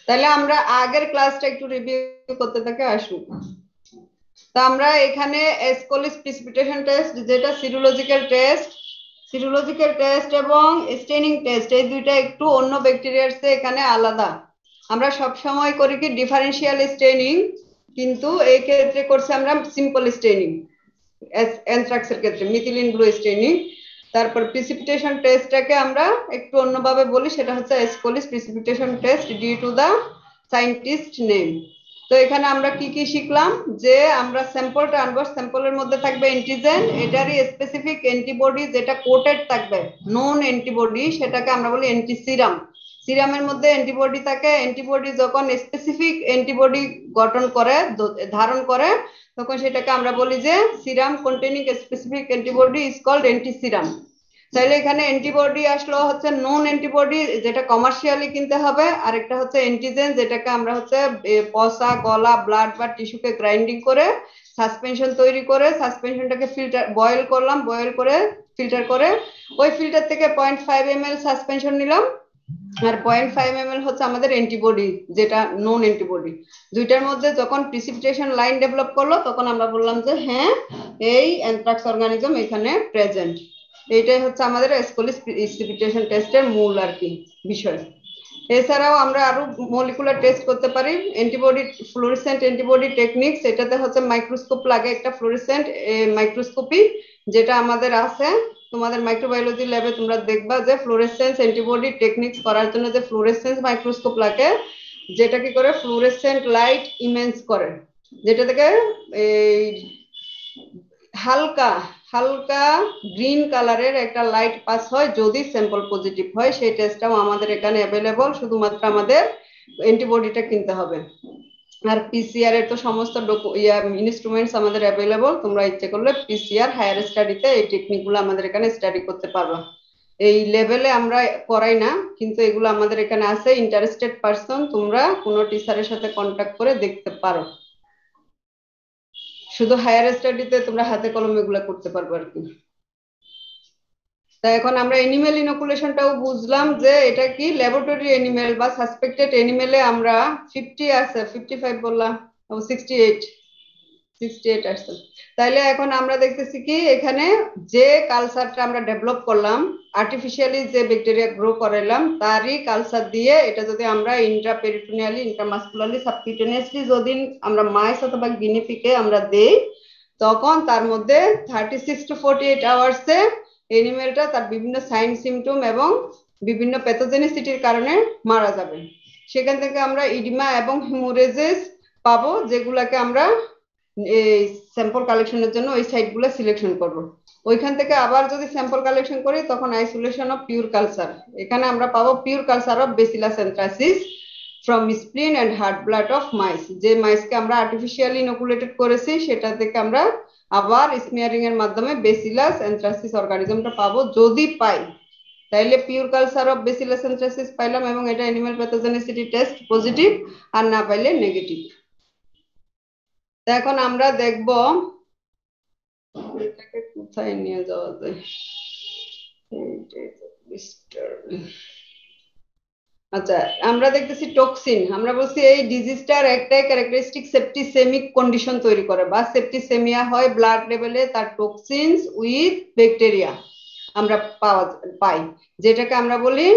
তাহলে আমরা আগের ক্লাসটা একটু রিভিউ করতে থাকে আসুন। তা আমরা এখানে এসকোলিস প্রিসিপিটেশন টেস্ট, যেটা সিরোলজিক্যাল টেস্ট এবং স্টেনিং টেস্ট, এই দুইটা একটু অন্য ব্যাকটেরিয়ার চেয়ে এখানে আলাদা। আমরা সব সময় করি কি ডিফারেন্সিয়াল স্টেনিং, কিন্তু এই ক্ষেত্রে করছি আমরা সিম্পল স্টেনিং। অ্যানথ্রাক্সের ক্ষেত্রে মিথিলিন ব্লু স্টেনিং। তারপর প্রিসিপিটেশন টেস্টটাকে আমরা একটু অন্যভাবে বলি, সেটা হচ্ছে Ascoli's precipitation test due to the scientist name. তো এখানে আমরা কি কি শিখলাম, যে আমরা স্যাম্পলটা আনবো, স্যাম্পলের মধ্যে থাকবে অ্যান্টিজেন, এটারই স্পেসিফিক অ্যান্টিবডি যেটা কোটেড থাকবে, নোন অ্যান্টিবডি, সেটাকে আমরা বলি অ্যান্টিসিরাম। সিরামের মধ্যে অ্যান্টিবডি থাকে, অ্যান্টিবডি যখন স্পেসিফিক অ্যান্টিবডি গঠন করে, ধারণ করে, তখন সেটাকে আমরা বলি যে serum containing specific antibody is called antiserum. তাহলে এখানে অ্যান্টিবডি আসলো হচ্ছে নন অ্যান্টিবডি, যেটা কমার্শিয়ালি কিনতে হবে, আর একটা হচ্ছে অ্যান্টিজেন, যেটাকে আমরা হচ্ছে পচা গলা ব্লাড বা টিস্যুকে গ্রাইন্ডিং করে সাসপেনশন তৈরি করে, সাসপেনশনটাকে ফিল্টার বয়েল করলাম, বয়েল করে ফিল্টার করে, ওই ফিল্টার থেকে 0.5 ml সাসপেনশন নিলাম, আর 0.5 ml হচ্ছে আমাদের অ্যান্টিবডি, যেটা নন অ্যান্টিবডি। দুইটার মধ্যে যখন প্রিসিপিটেশন লাইন ডেভেলপ করলো, তখন আমরা বললাম যে হ্যাঁ, এই অ্যানথ্রাক্স অর্গানিজম এখানে প্রেজেন্ট। এইটাই হচ্ছে আমাদের এসকোলিস প্রিসিপিটেশন টেস্টের মূল আর কি বিষয়। এছাড়াও আমরা আরো মলিকুলার টেস্ট করতে পারি, অ্যান্টিবডি, ফ্লোরেসেন্ট অ্যান্টিবডি টেকনিক্স। এটাতে হচ্ছে মাইক্রোস্কোপ লাগে, একটা ফ্লোরেসেন্ট মাইক্রোস্কোপি, যেটা আমাদের আছে তোমাদের মাইক্রোবায়োলজি ল্যাবে। তোমরা দেখবা যে ফ্লোরেসেন্স অ্যান্টিবডি টেকনিক্স করার জন্য যে ফ্লোরেসেন্স মাইক্রোস্কোপ লাগে, যেটা কি করে ফ্লোরেসেন্ট লাইট ইমেন্স করে, যেটা থেকে এই হালকা হালকা গ্রিন কালারের একটা লাইট পাস হয় যদি স্যাম্পল পজিটিভ হয়। সেই টেস্টটাও আমাদের এখানে অ্যাভেলেবল, শুধুমাত্র আমাদের অ্যান্টিবডিটা কিনতে হবে। আর পিসিআর এর তো সমস্ত ইনস্ট্রুমেন্টস আমাদের অ্যাভেলেবল, তোমরা ইচ্ছে করলে পিসিআর হায়ার স্টাডিতে এই টেকনিকগুলো আমাদের এখানে স্টাডি করতে পারো। এই লেভেলে আমরা করাই না, কিন্তু এগুলো আমাদের এখানে আছে। ইন্টারেস্টেড পারসন তোমরা কোনো টিচারের সাথে কন্ট্যাক্ট করে দেখতে পারো। শুধু হায়ার স্টাডিতে তোমরা হাতে কলমে এগুলো করতে পারবে আর কি। তা এখন আমরা এনিমেল ইনোকুলেশনটাও বুঝলাম যে এটা কি ল্যাবরেটরি এনিমেল বা সাসপেক্টেড এনিমেলে আমরা 50 আছে, 55 বললাম, 68, 68 আসছে। তাইলে এখন আমরা দেখতেছি কি এখানে যে কালচারটা আমরা ডেভেলপ করলাম, আর্টিফিশিয়ালি যে ব্যাকটেরিয়া গ্রো করাইলাম, তারই কালচার দিয়ে এটা যদি আমরা ইন্ট্রাপেরিটোনিয়ালি, ইন্ট্রামাসকুলারলি, সাবকিউটেনিয়াসলি যদি আমরা মাইস অথবা গিনিপিকে আমরা দেই, তখন তার মধ্যে 36 to 48 আওয়ার্সে এনিমেলটা তার বিভিন্ন সাইন সিমটম এবং বিভিন্ন প্যাথোজেনিসিটির কারণে মারা যাবে। সেখান থেকে আমরা ইডিমা এবং হিমোরেজেস পাবো, যেগুলাকে আমরা এই স্যাম্পল কালেকশনের জন্য ওই সাইটগুলো সিলেকশন করব। ওইখান থেকে আবার যদি স্যাম্পল কালেকশন করি, তখন আইসোলেশন অফ পিওর কালচার, এখানে আমরা পাবো pure culture of bacillus anthracis from spleen and heart blood of mice. যে মাইসকে আমরা আর্টিফিশিয়ালি ইনোকুলেটেড করেছি, সেটা থেকে আমরা আবার স্মিয়ারিং এর মাধ্যমে বেসিলাস এন্থ্রাসিস অর্গানিজমটা পাবো, যদি পাই। তাইলে পিওর কালচার অফ বেসিলাস এন্থ্রাসিস পাইলাম, এবং এটা অ্যানিমাল প্যাথোজেনিসিটি টেস্ট পজিটিভ, আর না পাইলে নেগেটিভ। এখন আমরা দেখব এটাকে কোথায় নিয়ে যাওয়া যায়। আচ্ছা, আমরা দেখতেছি টক্সিন। আমরা বলছি এই ডিজিজটার একটাই ক্যারেক্টারিস্টিক সেপ্টিসেমিক কন্ডিশন তৈরি করে, বা সেপ্টিসেমিয়া হয় ব্লাড লেভেলে, তার টক্সিনস উইথ ব্যাকটেরিয়া আমরা পাই, যেটাকে আমরা বলি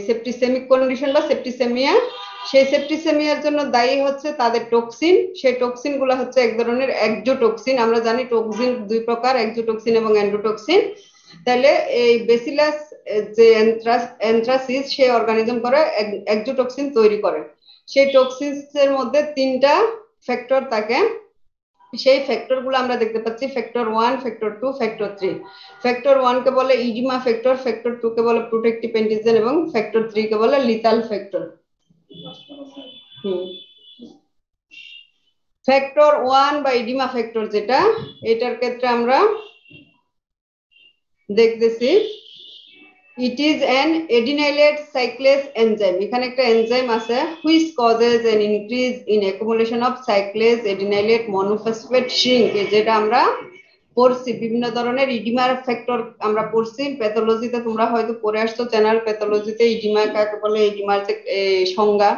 সেপ্টিসেমিক কন্ডিশন বা সেপ্টিসেমিয়া। সেই সেপ্টিসেমিয়ার জন্য দায়ী হচ্ছে তাদের টক্সিন। সেই টক্সিন গুলো হচ্ছে এক ধরনের এক্সোটক্সিন। আমরা জানি টক্সিন দুই প্রকার, এক্সোটক্সিন এবং এন্ডোটক্সিন। তাহলে এই বেসিলাস যে এন্থ্রাসিস, সেই অর্গানিজম করে এক্সোটক্সিন তৈরি করে। সেই টক্সিনসের মধ্যে 3টা ফ্যাক্টর থাকে। সেই ফ্যাক্টর গুলো আমরা দেখতে পাচ্ছি, ফ্যাক্টর 1, ফ্যাক্টর 2, ফ্যাক্টর 3। ফ্যাক্টর 1 কে বলে ইডিমা ফ্যাক্টর, ফ্যাক্টর 2 কে বলে প্রোটেক্টিভ অ্যান্টিজেন, এবং ফ্যাক্টর 3 কে বলে লিথাল ফ্যাক্টর। ফ্যাক্টর 1 বা ইডিমা ফ্যাক্টর যেটা, এটার ক্ষেত্রে আমরা দেখতেছি it is an adenylate cyclase enzyme। এখানে একটা এনজাইম আছে which causes an increase in accumulation of cyclase adenylate monophosphate shrink, যেটা আমরা পড়ছি বিভিন্ন ধরনের ইডিমার ফ্যাক্টর আমরা পড়ছি প্যাথোলজিতে, তোমরা হয়তো পড়ে আসছো জেনারেল প্যাথোলজিতে ইডিমা কাকে বলে, ইডিমার যে সংজ্ঞা।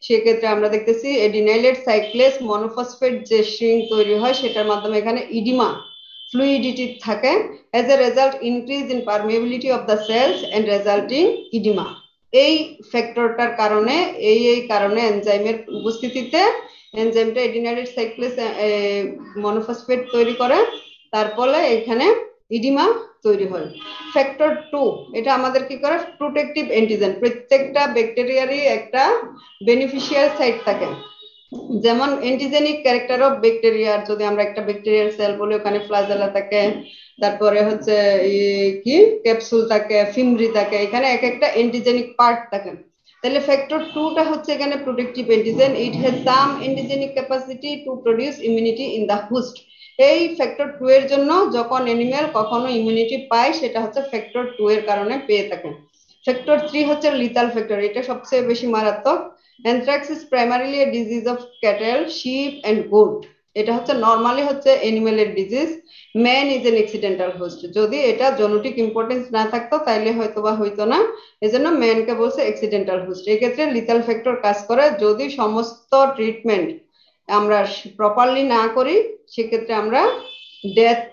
সেক্ষেত্রে আমরা দেখতেছি এডিনাইলেট সাইক্লেস মনোফসফেট যে শ্রিং তৈরি হয় সেটার মাধ্যমে এখানে ইডিমা ফ্লুইডিটি থাকে, as a result increase in permeability of the cells and resulting edema। এই ফ্যাক্টরটার কারণে এই কারণে এনজাইমের উপস্থিতিতে এনজাইমটা এডিনাইলেট সাইক্লেস মনোফসফেট তৈরি করে, তার ফলে এখানে ইডিমা তৈরি হয়। ফ্যাক্টর 2 এটা আমাদের কি করে, প্রোটেক্টিভ অ্যান্টিজেন। প্রত্যেকটা ব্যাকটেরিয়ারই একটা বেনিফিশিয়াল সাইট থাকে, যেমন অ্যান্টিজেনিক ক্যারেক্টার অফ ব্যাকটেরিয়ার, যদি আমরা একটা ব্যাকটেরিয়ার সেল বলি ওখানে ফ্লাজেলা থাকে, তারপরে হচ্ছে কি ক্যাপসুল থাকে, ফিমরি থাকে, এখানে এক একটা অ্যান্টিজেনিক পার্ট থাকে। তাহলে ফ্যাক্টর 2টা হচ্ছে এখানে protective antigen. It has some antigenic capacity to produce immunity in the host. এই ফ্যাক্টর 2 এর জন্য যখন অ্যানিমেল কখনো ইমিউনিটি পায় সেটা হচ্ছে ফ্যাক্টর 2 এর কারণে পেয়ে থাকে। ফ্যাক্টর 3 হচ্ছে লিথাল ফ্যাক্টর, এটা সবচেয়ে বেশি মারাত্মক। Anthrax is primarily a disease of cattle, sheep and goat. এটা হচ্ছে নরমালি হচ্ছে অ্যানিমেলের disease. Man is an accidental host. যদি এটা জেনেটিক ইম্পর্টেন্স না থাকতো তাইলে হয়তো বা হইতো না, এজন্য ম্যানকে বলছে অ্যাক্সিডেন্টাল হোস্ট। এই ক্ষেত্রে লিথাল ফ্যাক্টর কাজ করে যদি সমস্ত ট্রিটমেন্ট আমরা প্রপারলি না করি, সেক্ষেত্রে আমরা ডেথ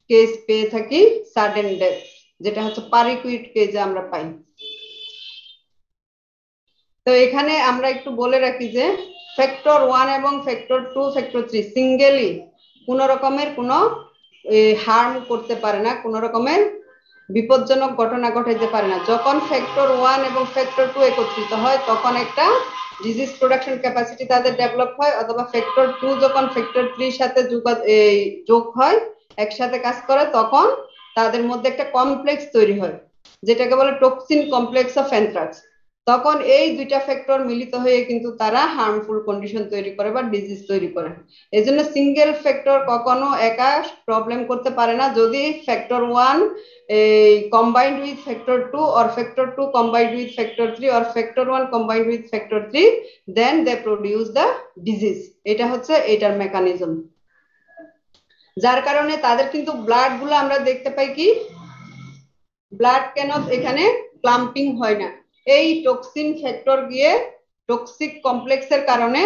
কেস পেয়ে থাকি, সাডেন ডেথ, যেটা হচ্ছে পারিকুইট কেজে আমরা পাই। তো এখানে আমরা একটু বলে রাখি যে ফ্যাক্টর 1 এবং ফ্যাক্টর 2 ফ্যাক্টর 3 সিঙ্গেলি কোন রকমের কোনো হার্ম করতে পারে না, কোন রকমের বিপজ্জনক ঘটনা ঘটাইতে পারে না। যখন ফ্যাক্টর 1 এবং ফ্যাক্টর 2 একত্রিত হয় তখন একটা ডিজিজ প্রোডাকশন ক্যাপাসিটি তাদের ডেভেলপ হয়, অথবা ফ্যাক্টর 2 যখন ফ্যাক্টর 3 সাথে যোগ হয়, একসাথে কাজ করে, তখন তাদের মধ্যে একটা কমপ্লেক্স তৈরি হয় যেটাকে বলে টক্সিন কমপ্লেক্স অফ অ্যানথ্রাক্স। তখন এই দুইটা ফ্যাক্টর মিলিত হয়ে কিন্তু তারা হার্মফুল কন্ডিশন তৈরি করে বা ডিজিজ তৈরি করে। এই জন্য সিঙ্গেল ফ্যাক্টর কখনো একা প্রবলেম করতে পারে না। যদি factor 1 combined with factor 2 or factor 2 combined with factor 3 or factor 1 combined with factor 3, then they produce the disease। এটা হচ্ছে এটার মেকানিজম, যার কারণে তাদের কিন্তু ব্লাড গুলো আমরা দেখতে পাই কি ব্লাড কেন এখানে ক্লাম্পিং হয় না, এই টক্সিন ফ্যাক্টর গিয়ে টক্সিক কমপ্লেক্সের কারণে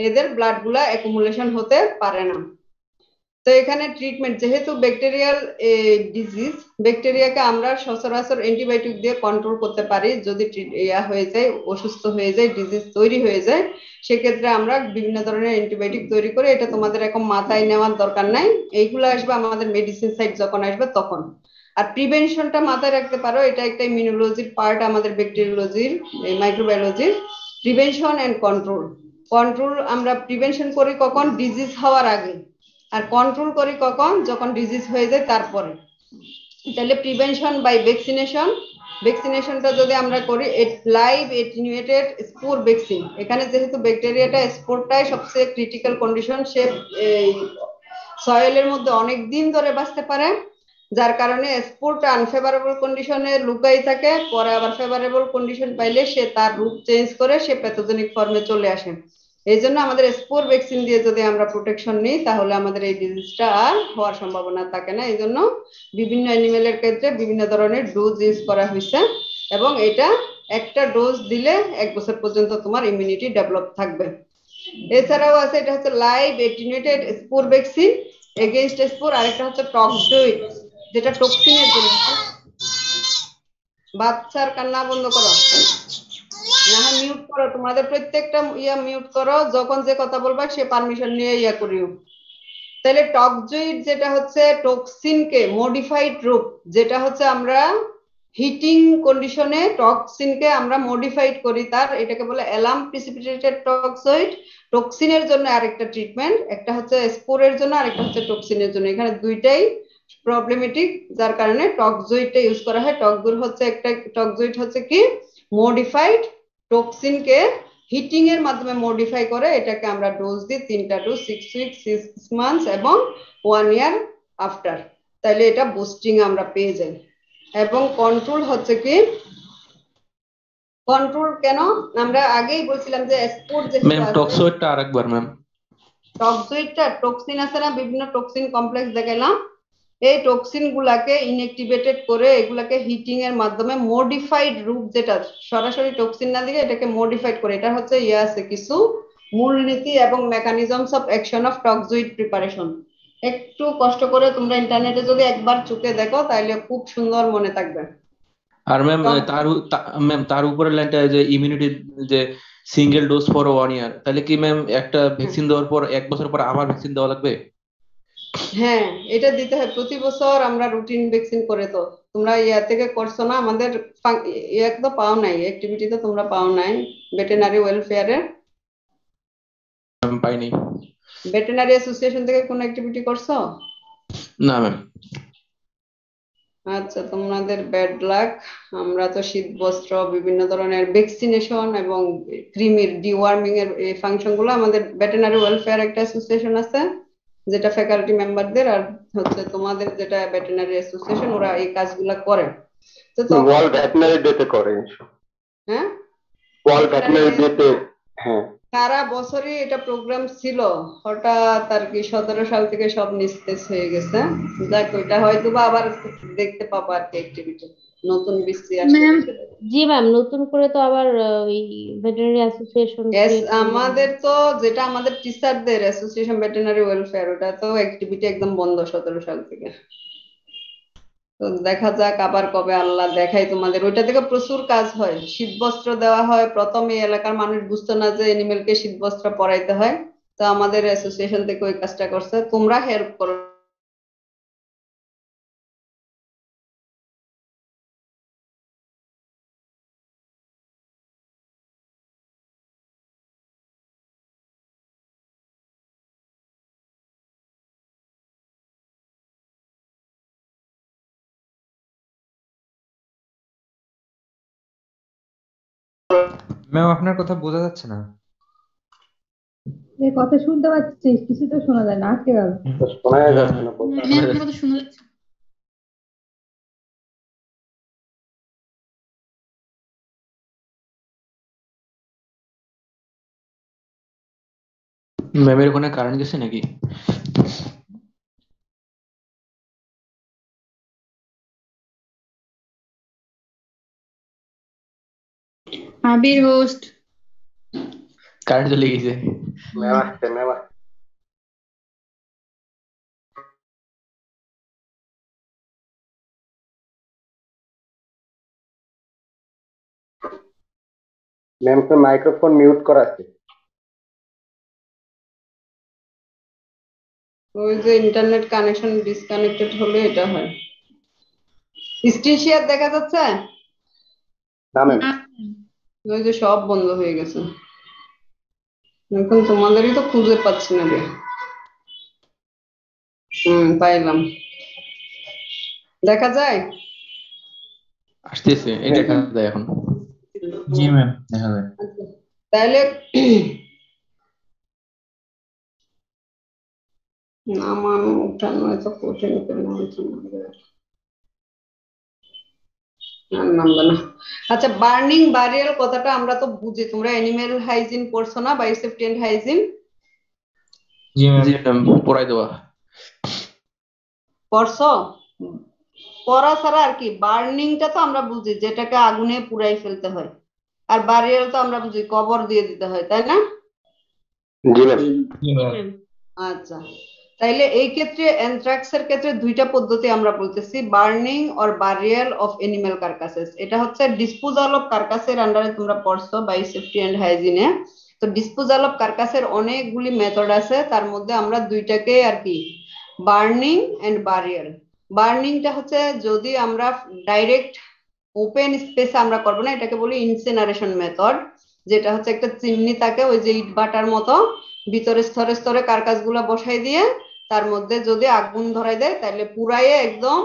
এদের ব্লাড গুলা অ্যাকুমুলেশন হতে পারে না। তো এখানে ট্রিটমেন্ট, যেহেতু ব্যাকটেরিয়াল ডিজিজ, ব্যাকটেরিয়াকে আমরা সচরাচর অ্যান্টিবায়োটিক দিয়ে কন্ট্রোল করতে পারি। যদি হয়ে যায়, অসুস্থ হয়ে যায়, ডিজিজ তৈরি হয়ে যায়, সেক্ষেত্রে আমরা বিভিন্ন ধরনের অ্যান্টিবায়োটিক তৈরি করে, এটা তোমাদের এখন মাথায় নেওয়ার দরকার নাই, এইগুলো আসবে আমাদের মেডিসিন সাইড যখন আসবে তখন। আর প্রিভেনশনটা মাথায় রাখতে পারো, এটা একটা ইমিউনোলজির পার্ট আমাদের ব্যাকটেরিওলজির, মাইক্রোবায়োলজির। প্রিভেনশন এন্ড কন্ট্রোল, কন্ট্রোল আমরা প্রিভেনশন করি কখন, ডিজিজ হওয়ার আগে, আর কন্ট্রোল করি কখন, যখন ডিজিজ হয়ে যায় তারপরে। তাহলে প্রিভেনশন বাই ভ্যাকসিনেশন, ভ্যাকসিনেশনটা যদি আমরা করি লাইভ এটিনিউয়েটেড স্পোর ভ্যাকসিন। এখানে যেহেতু ব্যাকটেরিয়াটা স্পোরটাই সবচেয়ে ক্রিটিক্যাল কন্ডিশন, সে সয়েলের মধ্যে অনেক দিন ধরে বাঁচতে পারে, যার কারণে স্পোরটা আনফেভারেবল কন্ডিশনে লুকাই থাকে, পরে আবার ফেভারেবল কন্ডিশন পাইলে সে তার রূপ চেঞ্জ করে সে প্যাথোজেনিক ফর্মে চলে আসে। এই জন্য আমাদের স্পোর ভ্যাকসিন দিয়ে যদি আমরা প্রোটেকশন নিই তাহলে আমাদের এই ডিজিজটা আর হওয়ার সম্ভাবনা থাকে না। এই জন্য বিভিন্ন অ্যানিমেলের ক্ষেত্রে বিভিন্ন ধরনের ডোজ ইউজ করা হয়েছে, এবং এটা একটা ডোজ দিলে 1 বছর পর্যন্ত তোমার ইমিউনিটি ডেভেলপ থাকবে। এছাড়াও আছে, এটা হচ্ছে live attenuated spore vaccine against spore, আরেকটা হচ্ছে টক্সোইড যেটা টক্সিনের জন্য। বাচ্চার কান্না বন্ধ করো, না হয় মিউট করো, তোমাদের প্রত্যেকটা মিউট করো, যখন যে কথা বলবা সে পারমিশন নিয়ে করিও। তাহলে টক্সোইড যেটা হচ্ছে টক্সিনকে মডিফাইড রূপ, যেটা হচ্ছে আমরা হিটিং কন্ডিশনে টক্সিনকে আমরা মডিফাইড করি, তার এটাকে বলে অ্যালার্ম প্রিসিপিটেটেড টক্সোইড। টক্সিনের জন্য আরেকটা ট্রিটমেন্ট, একটা হচ্ছে স্পোরের জন্য, আরেকটা হচ্ছে টক্সিনের জন্য। এখানে দুইটাই প্রবলেমেটিক, যার কারণে টক্সোইডটা ইউজ করা হয়। টক্সোইড হচ্ছে কি মডিফাইড টক্সিনকে হিটিং এর মাধ্যমে মডিফাই করে, এটাকে আমরা ডোজ দিই 3টা ডোজ, 6 উইকস, 6 মান্থস এবং 1 ইয়ার আফটার। তাহলে এটা বুস্টিং আমরা পেয়ে যাই। এবং কন্ট্রোল হচ্ছে কি, কন্ট্রোল কেন আমরা আগেই বলছিলাম যে স্পোর যেহেতু ম্যাম আছে, টক্সোইডটা আরেকবার ম্যাম। টক্সোইডটা টক্সিন আছে না, বিভিন্ন টক্সিন কমপ্লেক্স দেখাইলাম, এই টক্সিন গুলাকে ইনএক্টিভেটেড করে এগুলাকে হিটিং এর মাধ্যমে মডিফাইড রূপ, যেটা সরাসরি টক্সিন না দিয়ে এটাকে মডিফাইড করে, এটা হচ্ছে ইয়ে আছে কিছু মূলনীতি এবং mechanisms of action of toxoid preparation. একটু কষ্ট করে তোমরা ইন্টারনেটে যদি একবার চুকে দেখো তাহলে খুব সুন্দর মনে থাকবে। আর ম্যাম ম্যাম তার উপরে লাইনটা যে ইমিউনিটি, যে সিঙ্গেল ডোজ ফর 1 ইয়ার, তাহলে কি ম্যাম একটা ভ্যাকসিন দেওয়ার পর 1 বছর পর আবার ভ্যাকসিন দেওয়া লাগবে? হ্যাঁ, এটা দিতে হয় প্রতি বছর, আমরা রুটিন ভ্যাকসিন করে। তো তোমরা ইয়া থেকে করছো না, আমাদের ইয়া তো পাও নাই, অ্যাক্টিভিটি তো তোমরা পাও নাই ভেটেনারি ওয়েলফেয়ারে? আমি পাইনি। ভেটেনারি অ্যাসোসিয়েশন থেকে কোনো অ্যাক্টিভিটি করছো? না ম্যাম। আচ্ছা, তোমাদের ব্যাড লাক। আমরা তো শীত বস্ত্র, বিভিন্ন ধরনের ভ্যাকসিনেশন এবং কৃমির ডিওয়ার্মিং এর এই ফাংশন গুলো, আমাদের ভেটেনারি ওয়েলফেয়ার একটা অ্যাসোসিয়েশন আছে যেটা ফ্যাকাল্টি মেম্বারদের, আর হচ্ছে তোমাদের যেটা ভেটেনারি অ্যাসোসিয়েশন, ওরা এই কাজগুলা করে। তো তখন ওয়ার্ল্ড ভেটেনারি ডেতে করে। হ্যাঁ, ওয়ার্ল্ড ভেটেনারি ভেটেনারি ডেতে। হ্যাঁ, সারা বছরই এটা প্রোগ্রাম ছিল, হঠাৎ আর কি 17 সাল থেকে সব নিস্তেজ হয়ে গেছে। যাক, ওইটা হয়তো বা আবার দেখতে পাবো আর কি অ্যাক্টিভিটি, নতুন বিসি আসলে ম্যাম, দেখতে পাবো। জি ম্যাম, নতুন করে তো আবার ওই ভেটেরিনারি অ্যাসোসিয়েশন Yes, ক্রিয়েট করবেন। আমাদের তো যেটা আমাদের টিচারদের অ্যাসোসিয়েশন ভেটেরিনারি ওয়েলফেয়ার, ওটা তো অ্যাক্টিভিটি একদম বন্ধ 17 সাল থেকে। তো দেখা যাক আবার কবে আল্লাহ দেখায় তোমাদের। ওইটা থেকে প্রচুর কাজ হয়, শীত বস্ত্র দেওয়া হয়। প্রথমে এই এলাকার মানুষ বুঝতো না যে এনিমেলকে শীত বস্ত্র পরাইতে হয়, তো আমাদের অ্যাসোসিয়েশন থেকে ওই কাজটা করছে, তোমরা হেল্প করো। ম্যাম, আপনার কথা বোঝা যাচ্ছে না। এই কথা শুনতে পাচ্ছিস, কিছু তো শোনা যায় না, আটকে গেল। শোনা হ্যাঁ যাচ্ছে হ্যাঁ, না কথা। শোনা আপনার যাচ্ছে। কথা শোনা যাচ্ছে। ম্যামের ওখানে কারেন্ট গেছে নাকি? আবির হোস্ট। কারেন্ট চলে গেছে। ম্যাম আসছে, ম্যাম আসছে। ম্যাম তো মাইক্রোফোন মিউট করা আছে। ওই যে ইন্টারনেট কানেকশন ডিসকানেক্টেড হলে এটা হয়। স্ক্রিন শেয়ার দেখা যাচ্ছে? না ম্যাম। না, ওই যে সব বন্ধ হয়ে গেছে, এখন তোমাদেরই তো খুঁজে পাচ্ছি না রে। পাইলাম, দেখা যায়। আসতেছে, এই দেখা যায় এখন। জি ম্যাম, দেখা যায়। আচ্ছা, তাহলে নামানো উঠানো এত কঠিন কেন হচ্ছে আর নামবে না। আচ্ছা, বার্নিং বারিয়াল কথাটা আমরা তো বুঝি, তোমরা অ্যানিমেল হাইজিন পড়ছো না, বায়োসেফটি এন্ড হাইজিন জি ম্যাম। জি ম্যাম, পড়াই দেওয়া। পড়ছো? পড়া ছাড়া আর কি, বার্নিংটা তো আমরা বুঝি যেটাকে আগুনে পুড়াই ফেলতে হয়, আর বারিয়াল তো আমরা বুঝি কবর দিয়ে দিতে হয়, তাই না? জি ম্যাম। জি ম্যাম। আচ্ছা, তাইলে এই ক্ষেত্রে অ্যানথ্রাক্সের ক্ষেত্রে দুইটা পদ্ধতি আমরা বলতেছি, burning or burial of animal carcasses. এটা হচ্ছে ডিসপোজাল অফ কার্কাসের আন্ডারে তোমরা পড়ছো বায়োসেফটি এন্ড হাইজিনে। তো ডিসপোজাল অফ কার্কাসের অনেকগুলি মেথড আছে, তার মধ্যে আমরা দুইটাকে আর কি, বার্নিং এন্ড বারিয়াল। বার্নিংটা হচ্ছে যদি আমরা ডাইরেক্ট ওপেন স্পেসে আমরা করবো না, এটাকে বলি ইনসিনারেশন মেথড, যেটা হচ্ছে একটা চিমনি থাকে ওই যে ইট ভাটার মতো, ভিতরে স্তরে স্তরে কার্কাস গুলা বসাই দিয়ে তার মধ্যে যদি আগুন ধরাই দেয় তাহলে পুরাই একদম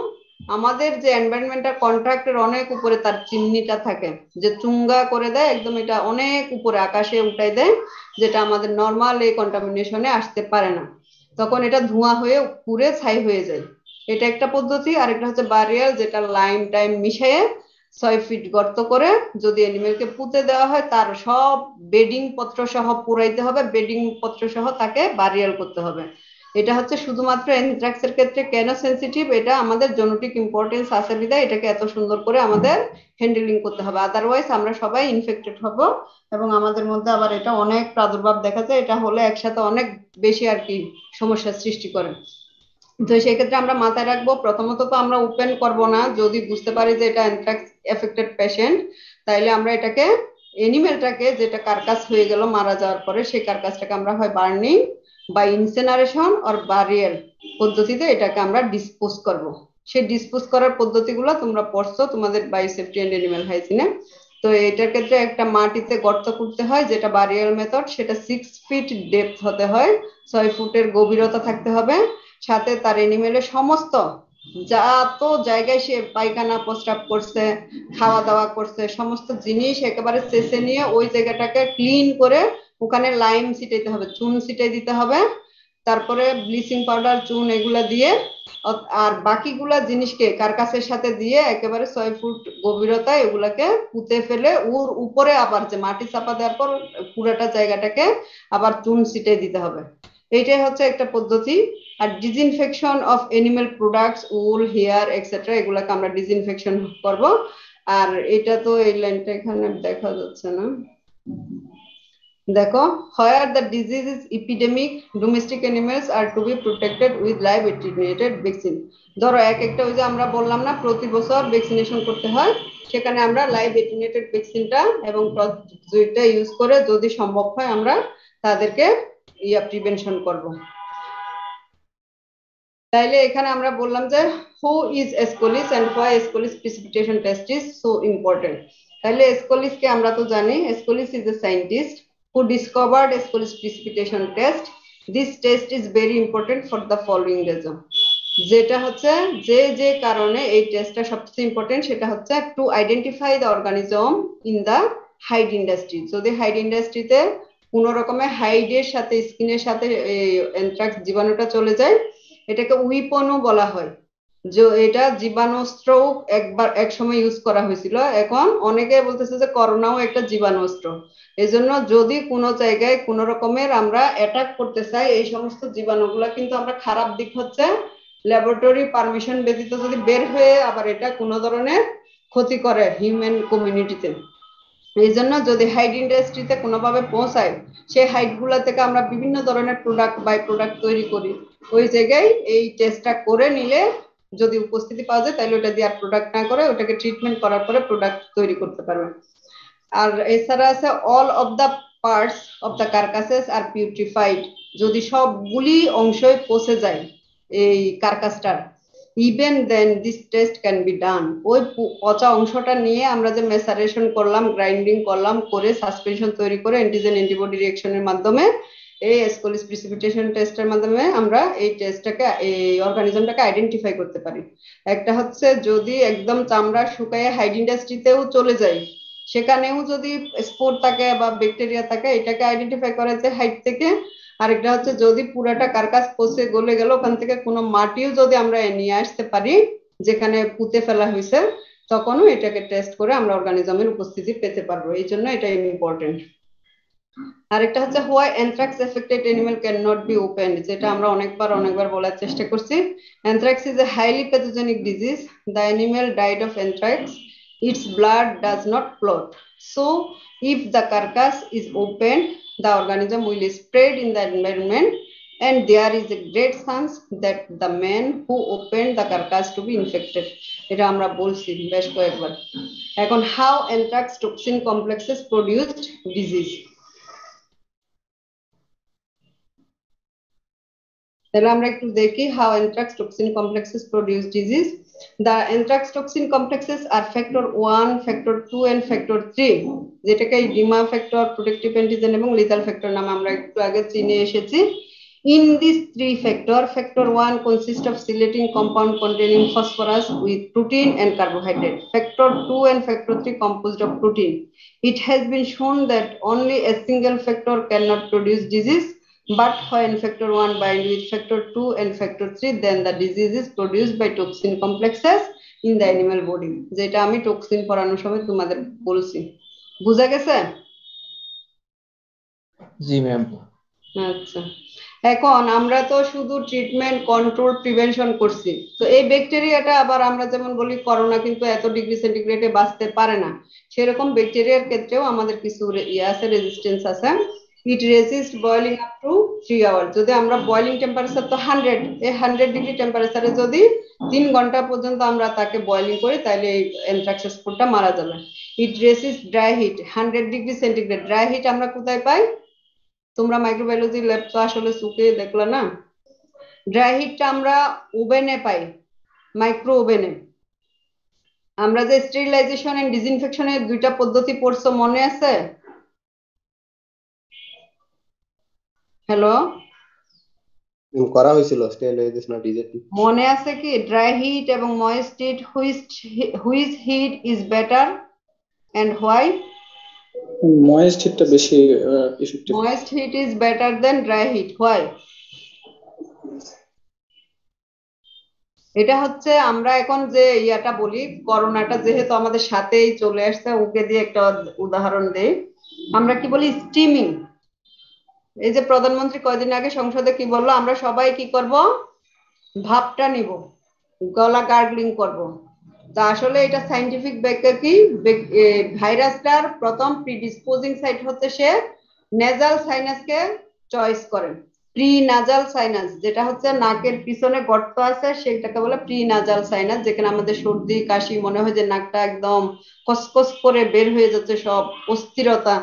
আমাদের যে এনভায়রনমেন্টাল কন্ট্রাক্টের অনেক উপরে তার চিমনিটা থাকে, যে চুঙ্গা করে দেয় একদম, এটা অনেক উপরে আকাশে উঠাই দেয়, যেটা আমাদের নর্মাল এই কন্টামিনেশনে আসতে পারে না, তখন এটা ধোঁয়া হয়ে পুড়ে ছাই হয়ে যায়। এটা একটা পদ্ধতি। আরেকটা হচ্ছে বারিয়াল, যেটা লাইম টাইম মিশিয়ে 6 ফিট গর্ত করে যদি এনিমেলকে পুঁতে দেওয়া হয়, তার সব বেডিং পত্র সহ পুরাইতে হবে, বেডিং পত্র সহ তাকে বারিয়াল করতে হবে। এটা হচ্ছে শুধুমাত্র অ্যানথ্রাক্স এর ক্ষেত্রে কেন সেনসিটিভ, এটা আমাদের জেনেটিক ইম্পর্টেন্স আছে বিধায় এটাকে এত সুন্দর করে আমাদের হ্যান্ডেলিং করতে হবে, আদারওয়াইজ আমরা সবাই ইনফেক্টেড হব এবং আমাদের মধ্যে আবার এটা অনেক প্রাদুর্ভাব দেখা যায়, এটা হলে একসাথে অনেক বেশি আর কি সমস্যার সৃষ্টি করে। তো সেই ক্ষেত্রে আমরা মাথায় রাখবো, প্রথমত তো আমরা ওপেন করব না, যদি বুঝতে পারি যে এটা অ্যানথ্রাক্স এফেক্টেড পেশেন্ট, তাইলে আমরা এটাকে এনিমেলটাকে যেটা কার্কাস হয়ে গেল মারা যাওয়ার পরে, সেই কার্কাসটাকে আমরা হয় বার্নিং বা ইনসিনারেশন আর বারিয়াল পদ্ধতিতে এটাকে আমরা ডিসপোজ করব। সেই ডিসপোজ করার পদ্ধতিগুলো তোমরা পড়ছো তোমাদের বায়োসেফটি এন্ড অ্যানিমাল হাইজিনে। তো এটার ক্ষেত্রে একটা মাটিতে গর্ত করতে হয়, যেটা বারিয়াল মেথড, সেটা 6 ফিট ডেপথ হতে হয়, 6 ফুটের গভীরতা থাকতে হবে, সাথে তার এনিমেলের সমস্ত যত জায়গায় সে পায়খানা প্রস্রাব করছে, খাওয়া দাওয়া করছে, সমস্ত জিনিস একেবারে শেষে নিয়ে ওই জায়গাটাকে ক্লিন করে ওখানে লাইম ছিটাইতে হবে, চুন ছিটাই দিতে হবে, তারপরে ব্লিচিং পাউডার চুন এগুলা দিয়ে আর বাকিগুলা জিনিসকে কার্কাসের সাথে দিয়ে একেবারে 6 ফুট গভীরতায় এগুলাকে পুঁতে ফেলে ওর উপরে আবার যে মাটি চাপা দেওয়ার পর পুরাটা জায়গাটাকে আবার চুন ছিটাই দিতে হবে। এইটাই হচ্ছে একটা পদ্ধতি। আর disinfection of animal products, wool, hair etcetera, এগুলাকে আমরা ডিসইনফেকশন করব। আর এটা তো এই লাইনটা এখানে দেখা যাচ্ছে না, দেখো, where the disease is epidemic, domestic animals are to be protected with live attenuated vaccine। ধরো এক একটা ওই যে আমরা বললাম না প্রতি বছর ভ্যাকসিনেশন করতে হয়, সেখানে আমরা লাইভ এটিনেটেড ভ্যাকসিনটা এবং দুইটা ইউজ করে যদি সম্ভব হয় আমরা তাদেরকে প্রিভেনশন করব। তাইলে এখানে আমরা বললাম যে who is Ascoli's and why Ascoli's precipitation test is so important. তাহলে এসকোলিস কে আমরা তো জানি, Ascoli's is a scientist who discovered Ascoli's precipitation test. This test is very important for the following reason. যেটা হচ্ছে যে কারণে এই টেস্টটা সবচেয়ে ইম্পর্টেন্ট, সেটা হচ্ছে to identify the organism in the hide industry. যদি হাইড ইন্ডাস্ট্রিতে কোন রকমের হাইডের সাথে স্কিনের সাথে অ্যানথ্রাক্স জীবাণুটা চলে যায়, এটাকে উইপনও বলা হয়। যে এটা জীবাণুস্ত্র একবার এক সময় ইউজ করা হয়েছিল, এখন অনেকে বলতেছে যে করোনাও একটা জীবাণুস্ত্র। এজন্য যদি কোনো জায়গায় কোন রকমের আমরা অ্যাটাক করতে চাই, এই সমস্ত জীবাণুগুলা কিন্তু আমরা, খারাপ দিক হচ্ছে ল্যাবরেটরি পারমিশন ব্যতীত যদি বের হয়ে আবার এটা কোনো ধরনের ক্ষতি করে হিউম্যান কমিউনিটিতে। এই জন্য যদি হাইড ইন্ডাস্ট্রিতে কোনোভাবে পৌঁছায়, সেই হাইড গুলা থেকে আমরা বিভিন্ন ধরনের প্রোডাক্ট বাই প্রোডাক্ট তৈরি করি, ওই জায়গায় এই টেস্টটা করে নিলে যদি উপস্থিতি পাওয়া যায়, তাহলে ওটা দিয়ে আর প্রোডাক্ট না করে ওটাকে ট্রিটমেন্ট করার পরে প্রোডাক্ট তৈরি করতে পারবে। আর এছাড়া আছে all of the parts of the carcasses আর পিউট্রিফাইড। যদি সবগুলি অংশই পচে যায় এই কার্কাসটার, even then this test can be done. ওই পচা অংশটা নিয়ে আমরা যে মেসারেশন করলাম, গ্রাইন্ডিং করলাম, করে সাসপেনশন তৈরি করে অ্যান্টিজেন অ্যান্টিবডি রিঅ্যাকশনের মাধ্যমে এই এসকোলিস প্রিসিপিটেশন টেস্টের মাধ্যমে আমরা এই টেস্টটাকে, এই অর্গানিজমটাকে আইডেন্টিফাই করতে পারি। একটা হচ্ছে যদি একদম চামড়া শুকায় হাইড ইন্ডাস্ট্রিতেও চলে যায়, সেখানেও যদি স্পোর থাকে বা ব্যাকটেরিয়া থাকে, এটাকে আইডেন্টিফাই করা যায় হাইড থেকে। আরেকটা হচ্ছে যদি পুরাটা কার্কাস পচে গলে গেল, ওখান থেকে কোনো মাটিও যদি আমরা নিয়ে আসতে পারি যেখানে পুঁতে ফেলা হয়েছে, তখনও এটাকে টেস্ট করে আমরা অর্গানিজমের উপস্থিতি পেতে পারবো। এই জন্য এটা ইম্পর্টেন্ট। আরেকটা হচ্ছে why anthrax affected animal can not be opened, যেটা আমরা অনেকবার বলার চেষ্টা করছি। Anthrax is a highly pathogenic disease. The animal died of anthrax, its blood does not clot, so if the carcass is opened, the organism will spread in the environment and there is a great chance that the man who opened the carcass to be infected. এটা আমরা বলছি বেশ কয়েকবার। এখন how anthrax toxin complexes produced disease, তাহলে আমরা একটু দেখি how anthrax toxin complexes produce disease. The anthrax toxin complexes are factor 1, factor 2 and factor 3, যেটাকে ডিমা ফ্যাক্টর, প্রোটেক্টিভ অ্যান্টিজেন এবং লিথাল ফ্যাক্টর নামে আমরা একটু আগে চিনে এসেছি। In these three factor, factor 1 consists of chelating compound containing phosphorus with protein and carbohydrate. Factor 2 and factor 3 composed of protein. It has been shown that only a single factor cannot produce disease, but when factor 1 bind with factor 2 and factor 3, then the disease is produced by toxin complexes in the animal body, যেটা আমি toxin পড়ানোর সময় তোমাদের বলছি। বুঝা গেছে? জি ma'am. আচ্ছা, এখন আমরা তো শুধু ট্রিটমেন্ট, কন্ট্রোল, প্রিভেনশন করছি। তো এই ব্যাকটেরিয়াটা আবার আমরা যেমন বলি করোনা কিন্তু এত ডিগ্রি সেন্টিগ্রেডে বাঁচতে পারে না, সেরকম ব্যাকটেরিয়ার ক্ষেত্রেও আমাদের কিছু আছে, রেজিস্টেন্স আছে। It resist boiling up to 3 hour. যদি আমরা বয়লিং টেম্পারেচার তো 100, এই 100 ডিগ্রি টেম্পারেচারে যদি 3 ঘন্টা পর্যন্ত আমরা তাকে বয়লিং করি তাহলে এই অ্যানথ্রাক্স স্পোরটা মারা যাবে। It resist dry heat 100 degree centigrade. Dry heat আমরা কোথায় পাই? তোমরা মাইক্রোবায়োলজি ল্যাব তো আসলে সুকে দেখলা না। ড্রাই হিটটা আমরা ওভেনে পাই, মাইক্রো ওভেনে। আমরা যে স্টেরিলাইজেশন এন্ড ডিসইনফেকশনের দুইটা পদ্ধতি পড়ছো, মনে আছে? হ্যালো, করা হয়েছিল স্টেরিলাইজেশন আর ডিজেটি। মনে আছে কি? ড্রাই হিট এবং moist heat, which heat is better and why? Moist হিটটা বেশি effective. Moist heat is better than dry heat, why? এটা হচ্ছে আমরা এখন যে ইয়াটা বলি, করোনাটা যেহেতু আমাদের সাথেই চলে আসছে, ওকে দিয়ে একটা উদাহরণ দেই। আমরা কি বলি? স্টিমিং। এই যে প্রধানমন্ত্রী কয়দিন আগে সংসদে কি বললো? আমরা সবাই কি করব? ভাপটা নিব, গলা গার্গলিং করব। তা আসলে এটা সাইন্টিফিক ব্যাখ্যা কি? ভাইরাসটার প্রথম প্রিডিসপোজিং সাইট হচ্ছে সে নেজাল সাইনাসকে চয়েস করেন। প্রি নাজাল সাইনাস, যেটা হচ্ছে নাকের পিছনে গর্ত আছে, সেটাকে বলে প্রি নাজাল সাইনাস। যেখানে আমাদের সর্দি কাশি মনে হয় যে নাকটা একদম কসকস করে বের হয়ে যাচ্ছে, সব অস্থিরতা,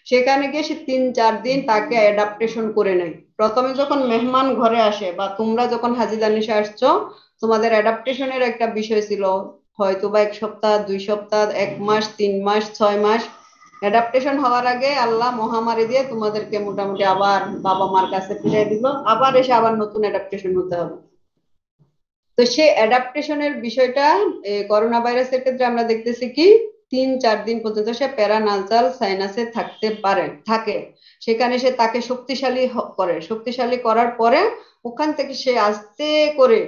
সেখানে গিয়ে সে 3-4 দিন তাকে অ্যাডাপ্টেশন করে নেয়। প্রথমে যখন মেহমান ঘরে আসে বা তোমরা যখন হাজি জানিসে আসছো, তোমাদের অ্যাডাপ্টেশনের একটা বিষয় ছিল, হয়তো বা 1 সপ্তাহ, 2 সপ্তাহ, 1 মাস, 3 মাস, 6 মাস। অ্যাডাপ্টেশন হওয়ার আগে আল্লাহ মহামারী দিয়ে তোমাদেরকে মোটামুটি আবার বাবা মার কাছে ফিরিয়ে দিল, আবার এসে আবার নতুন অ্যাডাপ্টেশন হতে হবে। তো সেই অ্যাডাপ্টেশনের বিষয়টা করোনা ভাইরাসের ক্ষেত্রে আমরা দেখতেছি কি 3-4 দিন পর্যন্ত সে প্যারানাজাল সাইনাসে থাকে। সেখানে সে তাকে শক্তিশালী করে, শক্তিশালী করার পরে ওখান থেকে সে আস্তে করে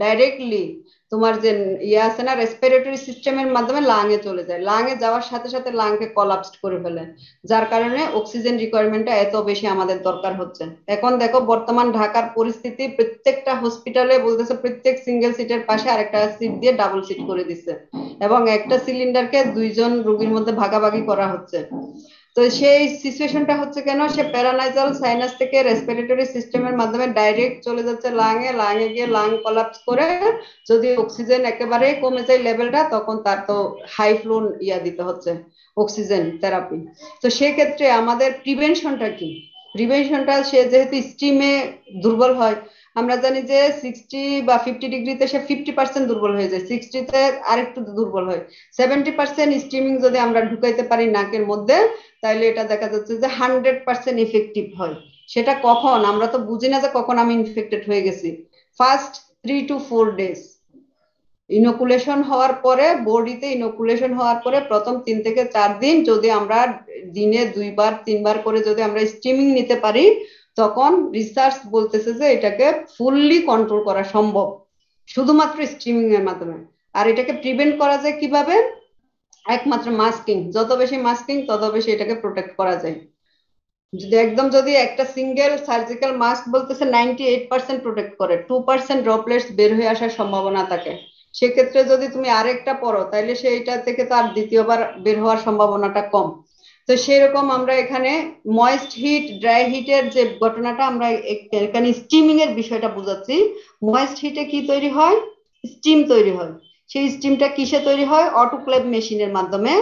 ডাইরেক্টলি তোমার যে ইয়ে আছে না, রেসপিরেটরি সিস্টেমের মাধ্যমে লাঙে চলে যায়। লাঙে যাওয়ার সাথে সাথে লাংকে কলাপসড করে ফেলে, যার কারণে অক্সিজেন রিকোয়ারমেন্টটা এত বেশি আমাদের দরকার হচ্ছে। এখন দেখো বর্তমান ঢাকার পরিস্থিতি, প্রত্যেকটা হসপিটালে বলতেছে প্রত্যেক সিঙ্গেল সিটের পাশে আরেকটা সিট দিয়ে ডাবল সিট করে দিচ্ছে, এবং একটা সিলিন্ডারকে 2 জন রোগীর মধ্যে ভাগাভাগি করা হচ্ছে। তো সেই সিচুয়েশনটা হচ্ছে কেন? সে প্যারানাইজাল সাইনাস থেকে রেসপিরেটরি সিস্টেমের মাধ্যমে ডাইরেক্ট চলে যাচ্ছে লাঙে, লাঙে গিয়ে লাং কলাপস করে যদি অক্সিজেন একেবারে কমে যায় লেভেলটা, তখন তার তো হাই ফ্লো দিতে হচ্ছে অক্সিজেন থেরাপি। তো সেক্ষেত্রে আমাদের প্রিভেনশনটা কি? প্রিভেনশনটা, সে যেহেতু স্টিমে দুর্বল হয়, আমরা জানি যে 60 বা 50 ডিগ্রিতে সে 50% দুর্বল হয়ে যায়, 60তে আরেকটু দুর্বল হয়। 70% স্টিমিং যদি আমরা ঢুকাইতে পারি নাকের মধ্যে, তাহলে এটা দেখা যাচ্ছে যে 100% ইফেক্টিভ হয়। সেটা কখন? আমরা তো বুঝি না যে কখন আমি ইনফেক্টেড হয়ে গেছি। ফার্স্ট 3 to 4 days ইনোকুলেশন হওয়ার পরে, বডিতে ইনোকুলেশন হওয়ার পরে প্রথম 3 থেকে 4 দিন যদি আমরা দিনে 2 বার 3 বার করে যদি আমরা স্টিমিং নিতে পারি, তখন রিসার্চ বলতেছে যে এটাকে ফুললি কন্ট্রোল করা সম্ভব শুধুমাত্র স্টিমিং এর মাধ্যমে। আর এটাকে প্রিভেন্ট করা যায় কিভাবে? একমাত্র মাস্কিং। যত বেশি মাস্কিং তত বেশি এটাকে প্রোটেক্ট করা যায়। যদি একটা সিঙ্গেল সার্জিক্যাল মাস্ক বলতেছে 98% প্রোটেক্ট করে, 2% ড্রপলেটস বের হয়ে আসার সম্ভাবনা থাকে। সেক্ষেত্রে যদি তুমি আরেকটা পরো, তাহলে সেইটা থেকে তো আর দ্বিতীয়বার বের হওয়ার সম্ভাবনাটা কম। তো সেরকম আমরা এখানে ময়েস্ট হিট, ড্রাই হিটের যে ঘটনাটা আমরা এখানে স্টিমিং এর বিষয়টা বুঝাচ্ছি। ময়েস্ট হিটে কি তৈরি হয়? স্টিম তৈরি হয়। সেই স্টিমটা কিসে তৈরি হয়? অটোক্লেভ মেশিনের মাধ্যমে।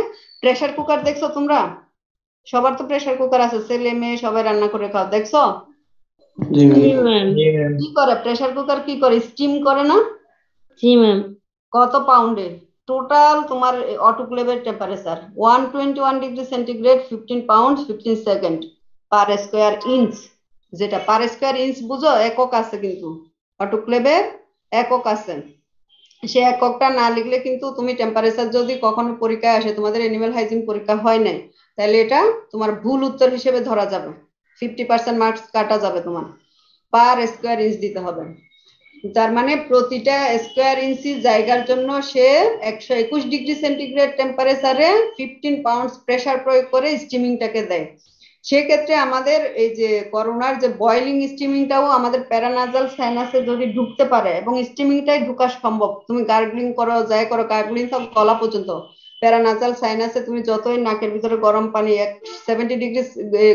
প্রেসার কুকার দেখছো তোমরা? সবার তো প্রেসার কুকার আছে, ছেলে মেয়ে সবাই রান্না করে খাও, দেখছো? জি ম্যাম। জি ম্যাম। জি ম্যাম। কি করে প্রেসার কুকার? কি করে? স্টিম করে না? জি ম্যাম। কত পাউন্ডে? টোটাল তোমার অটোক্লেভের temperature 121 degree centigrade, 15 pound 15 second per square inch. যেটা পার স্কোয়ার ইঞ্চ বুঝো, একক আছে কিন্তু অটোক্লেভের একক আছে। সে এককটা না লিখলে কিন্তু তুমি টেম্পারেচার যদি কখনো পরীক্ষায় আসে, তোমাদের অ্যানিমাল হাইজিন পরীক্ষা হয় নাই, তাহলে এটা তোমার ভুল উত্তর হিসেবে ধরা যাবে, 50% মার্কস কাটা যাবে। তোমার পার স্কোয়ার ইঞ্চ দিতে হবে। তার মানে প্রতিটা স্কোয়ার ইঞ্চি জায়গার জন্য সে 121 ডিগ্রি সেন্টিগ্রেড টেম্পারেচারে 15 পাউন্ডস প্রেসার প্রয়োগ করে স্টিমিংটাকে দেয়। সেক্ষেত্রে আমাদের এই যে করোনার যে বয়লিং স্টিমিংটাও আমাদের প্যারানাজাল সাইনাসে যদি ঢুকতে পারে, এবং স্টিমিংটাই ঢুকা সম্ভব, তুমি গার্গলিং করো যাই করো, গার্গলিং তো গলা পর্যন্ত, প্যারানাজাল সাইনাসে তুমি যতই নাকের ভিতরে গরম পানি 70 ডিগ্রি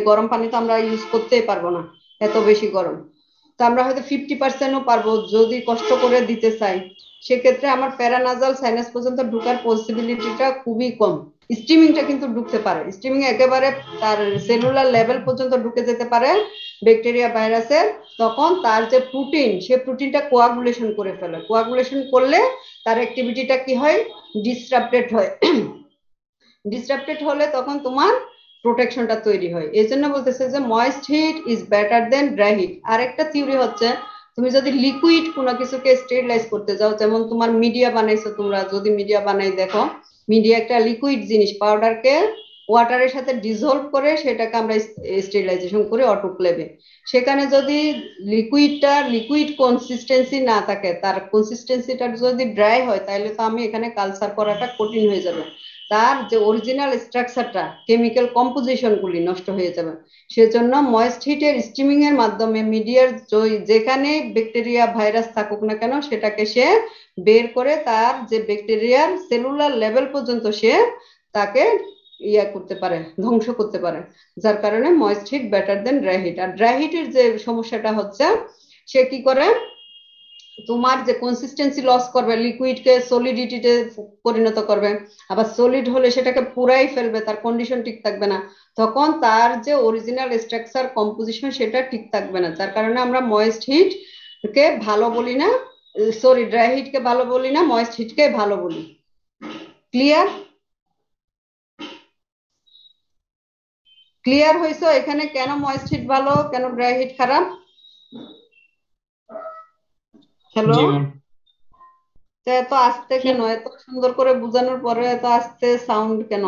গরম পানি তো আমরা ইউজ করতেই পারবো না, এত বেশি গরম। তো আমরা হয়তো 50%ও পারবো যদি কষ্ট করে দিতে চাই। সেক্ষেত্রে আমার প্যারানাজাল সাইনাস পর্যন্ত ঢুকার পসিবিলিটিটা খুবই কম। স্টিমিংটা কিন্তু ঢুকতে পারে, স্টিমিং একেবারে তার সেলুলার লেভেল পর্যন্ত ঢুকে যেতে পারে ব্যাকটেরিয়া ভাইরাসের। তখন তার যে প্রোটিন, সে প্রোটিনটা কোয়াগুলেশন করে ফেলে, কোয়াগুলেশন করলে তার অ্যাক্টিভিটিটা কি হয়, ডিসরাপ্টেড হয়। ডিসরাপ্টেড হলে তখন তোমার প্রোটেকশনটা তৈরি হয়। এই জন্য বলতেছে যে moist heat is better than dry heat. আরেকটা থিওরি হচ্ছে, তুমি যদি লিকুইড কোনো কিছুকে স্টেরিলাইজ করতে যাও, যেমন তোমার মিডিয়া বানাইছো, তোমরা যদি মিডিয়া বানাই দেখো, মিডিয়া একটা লিকুইড জিনিস, পাউডারকে ওয়াটারের সাথে ডিজলভ করে সেটাকে আমরা স্টেরিলাইজেশন করে অটোক্লেভে। সেখানে যদি লিকুইডটা লিকুইড কনসিস্টেন্সি না থাকে, তার কনসিস্টেন্সিটা যদি ড্রাই হয়, তাহলে তো আমি এখানে কালচার করাটা কঠিন হয়ে যাবে, তার যে অরিজিনাল স্ট্রাকচারটা, কেমিক্যাল কম্পোজিশন গুলি নষ্ট হয়ে যাবে। সেজন্য ময়েস্ট হিটের স্টিমিং এর মাধ্যমে মিডিয়ার যেখানে ব্যাকটেরিয়া ভাইরাস থাকুক না কেন, সেটাকে সে বের করে তার যে ব্যাকটেরিয়ার সেলুলার লেভেল পর্যন্ত সে তাকে করতে পারে, ধ্বংস করতে পারে। যার কারণে moist heat better than dry heat. আর ড্রাই হিটের যে সমস্যাটা হচ্ছে, সে কি করে, তোমার যে কনসিস্টেন্সি লস করবে, লিকুইডকে সলিডিটিতে পরিণত করবে, আবার সলিড হলে সেটাকে পুরাই ফেলবে, তার কন্ডিশন ঠিক থাকবে না, তখন তার যে অরিজিনাল স্ট্রাকচার কম্পোজিশন সেটা ঠিক থাকবে না। যার কারণে আমরা ময়েস্ট হিট কে ভালো বলি না, সরি ড্রাই হিট কে ভালো বলি না, ময়েস্ট হিট কে ভালো বলি। ক্লিয়ার? ক্লিয়ার হয়েছে এখানে কেন ময়েস্ট হিট ভালো, কেন ড্রাই হিট খারাপ? হ্যালো, জি ম্যাম। এত আস্তে কেন, এত সুন্দর করে বোঝানোর পরে এত আস্তে সাউন্ড কেন?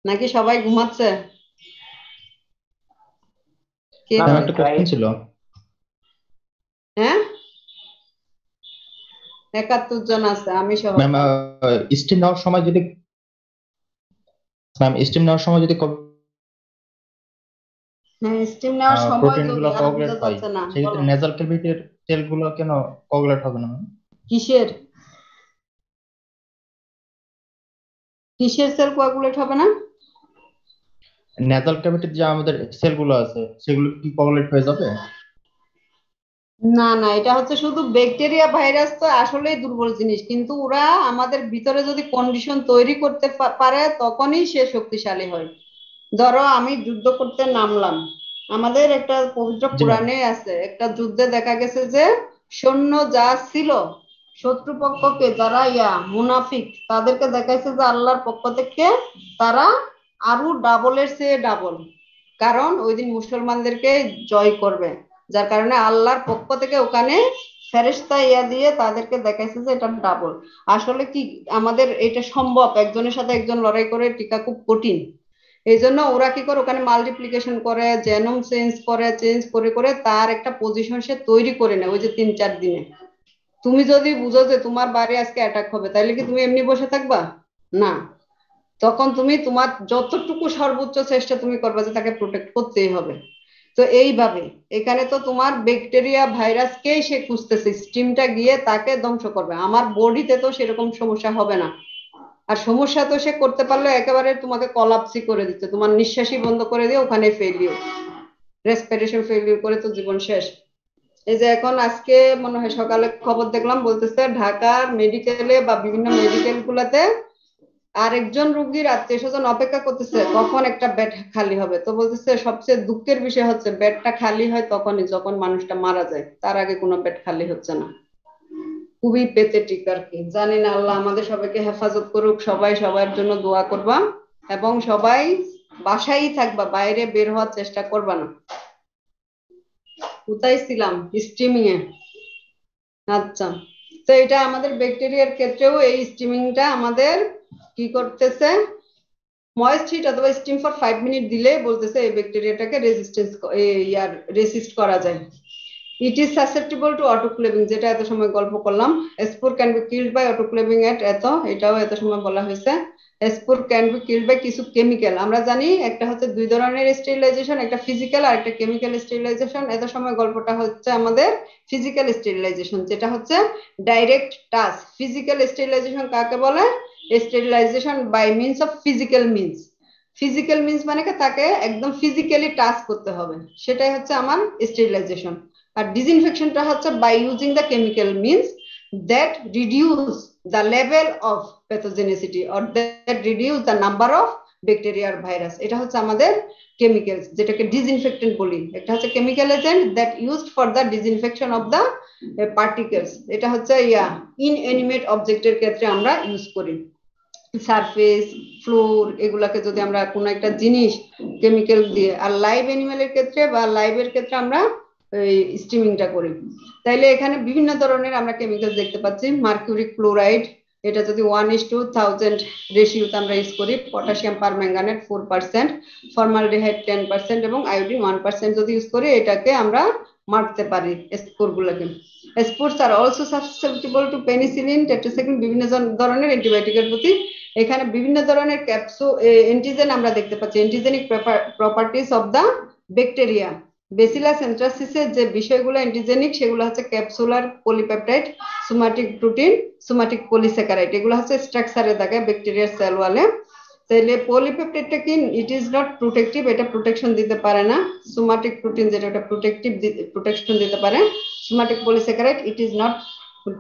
নাকি সবাই ঘুমাচ্ছে? কে ম্যাম একটা কোশ্চেন ছিল। হ্যাঁ, 71 জন আছে, আমি সহ। ম্যাম স্টিম নেওয়ার সময় যদি হ্যাঁ, স্টিম নেওয়ার সময় প্রোটিন যদি গুলো আর কোয়াগুলেট বোঝা হয়, যাচ্ছে না, সেক্ষেত্রে বলো। নেজাল ক্যাভিটির সেল গুলো কেন কোয়াগুলেট হবে না ম্যাম? কিসের কিসের সেল কোয়াগুলেট হবে না? নেজাল ক্যাভিটির যে আমাদের সেল গুলো আছে, সেগুলো কি কোয়াগুলেট হয়ে যাবে? না না, এটা হচ্ছে শুধু ব্যাকটেরিয়া ভাইরাস তো আসলেই দুর্বল জিনিস, কিন্তু ওরা আমাদের ভিতরে যদি কন্ডিশন তৈরি করতে পারে তখনই সে শক্তিশালী হয়। ধরো আমি যুদ্ধ করতে নামলাম, আমাদের একটা পবিত্র জি ম্যাম। পুরাণে আছে, একটা যুদ্ধে দেখা গেছে যে সৈন্য যা ছিল, শত্রুপক্ষকে যারা মুনাফিক, তাদেরকে দেখাইছে যে আল্লাহর পক্ষ থেকে তারা আরো ডাবলের চেয়ে ডাবল, কারণ ওই দিন মুসলমানদেরকে জয় করবে। যার কারণে আল্লাহর পক্ষ থেকে ওখানে ফেরেশতা দিয়ে তাদেরকে দেখাইছে যে এটা ডাবল। আসলে কি আমাদের এটা সম্ভব? একজনের সাথে একজন লড়াই করে টিকা খুব কঠিন। এই জন্য ওরা কি করে, ওখানে মাল্টিপ্লিকেশন করে, জেনোম চেঞ্জ করে করে তার একটা পজিশন সে তৈরি করে নেয় ওই যে 3-4 দিনে। তুমি যদি বুঝো যে তোমার বাড়ি আজকে অ্যাটাক হবে, তাহলে কি তুমি এমনি বসে থাকবা? না, তখন তুমি তোমার যতটুকু সর্বোচ্চ চেষ্টা তুমি করবে যে তাকে প্রোটেক্ট করতেই হবে। তো এইভাবে এখানে তো তোমার ব্যাকটেরিয়া ভাইরাসকেই সে খুঁজতেছে, স্টিমটা গিয়ে তাকে ধ্বংস করবে। আমার বডিতে তো সেরকম সমস্যা হবে না, আর সমস্যা তো সে করতে পারলে একেবারে তোমাকে কলাপসি করে দিতে, তোমার নিঃশ্বাসই বন্ধ করে দিয়ে ওখানে ফেলিও, রেসপিরেশন ফেলিওর করে তো জীবন শেষ। এই যে এখন আজকে মনে হয় সকালে খবর দেখলাম, বলতেছে ঢাকার মেডিকেলে বা বিভিন্ন মেডিকেল গুলাতে আরেকজন রুগীর আত্মীয় স্বজন অপেক্ষা করতেছে কখন একটা বেড খালি হবে। তো বলতেছে সবচেয়ে দুঃখের বিষয় হচ্ছে বেডটা খালি হয় তখনই যখন মানুষটা মারা যায়, তার আগে কোনো বেড খালি হচ্ছে না। খুবই পেথেটিক আর কি। জানি না, আল্লাহ আমাদের সবাইকে হেফাজত করুক। সবাই সবার জন্য দোয়া করবা, এবং সবাই বাসায় থাকবা, বাইরে বের হওয়ার চেষ্টা করবা না। কোথায় ছিলাম? স্ট্রিমিং এ। আচ্ছা, তো এটা আমাদের ব্যাকটেরিয়ার ক্ষেত্রেও এই স্টিমিংটা আমাদের কি করতেছে, ময়েস্ট হিট অথবা স্টিম ফর 5 মিনিট দিলে বলতেছে এই ব্যাকটেরিয়াটাকে রেসিস্ট করা যায়। It is susceptible to autoclaving, যেটা এত সময় গল্প করলাম। Spore can be killed by autoclaving at, এটাও এত সময় বলা হয়েছে। Spore can be killed by কিছু কেমিক্যাল। আমরা জানি একটা হচ্ছে দুই ধরনের স্টেরিলাইজেশন, একটা ফিজিক্যাল আর একটা কেমিক্যাল স্টেরিলাইজেশন। এত সময় গল্পটা হচ্ছে আমাদের ফিজিক্যাল স্টেরিলাইজেশন, যেটা হচ্ছে ডাইরেক্ট টাচ। ফিজিক্যাল স্টেরিলাইজেশন কাকে বলে? Sterilization by means of physical means. Physical means মানে কি তাকে একদম ফিজিক্যালি টাচ করতে হবে, সেটাই হচ্ছে আমার স্টেরিলাইজেশন। আর ডিসইনফেকশনটা হচ্ছে by using the chemical means that reduce the level of pathogenicity or that reduce the number of bacteria আর ভাইরাস। এটা হচ্ছে আমাদের কেমিক্যালস, যেটাকে ডিসইনফেক্টেন্ট বলি। একটা হচ্ছে chemical agent that used for the disinfection of the particles. এটা হচ্ছে ইনএনিমেট অবজেক্টের ক্ষেত্রে আমরা ইউজ করি। সারফেস, ফ্লোর, এগুলাকে যদি আমরা কোনো একটা জিনিস কেমিক্যাল দিয়ে, আর লাইভ অ্যানিমেলের ক্ষেত্রে বা লাইভের ক্ষেত্রে আমরা স্টিমিংটা করি। তাইলে এখানে বিভিন্ন ধরনের আমরা কেমিক্যাল দেখতে পাচ্ছি। মার্কিউরিক ক্লোরাইড, এটা যদি 1:1000 রেশিওতে আমরা ইউজ করি। পটাশিয়াম পার ম্যাঙ্গানেট 4%, ফর্মালডিহাইড 10% এবং আয়োডিন 1% যদি ইউজ করি, এটাকে আমরা মারতে পারি স্পোরগুলোকে। Spores are also susceptible to penicillin, tetracycline, বিভিন্ন ধরনের অ্যান্টিবায়োটিকের প্রতি। এখানে বিভিন্ন ধরনের অ্যান্টিজেন আমরা দেখতে পাচ্ছি। Antigenic properties of the bacteria. Bacillus এন্ট্রাসিসের যে বিষয়গুলো অ্যান্টিজেনিক, সেগুলো হচ্ছে capsular polypeptide, somatic protein, somatic polysaccharide. এগুলো হচ্ছে স্ট্রাকচারে দেখায় ব্যাকটেরিয়ার সেল ওয়ালে। তাহলে পলিপেপটাইডটা কি? ইট ইজ নট প্রোটেক্টিভ, এটা প্রোটেকশন দিতে পারে না। সোমাটিক প্রোটিন যেটা, এটা প্রোটেকশন দিতে পারে। Somatic polysaccharide it is not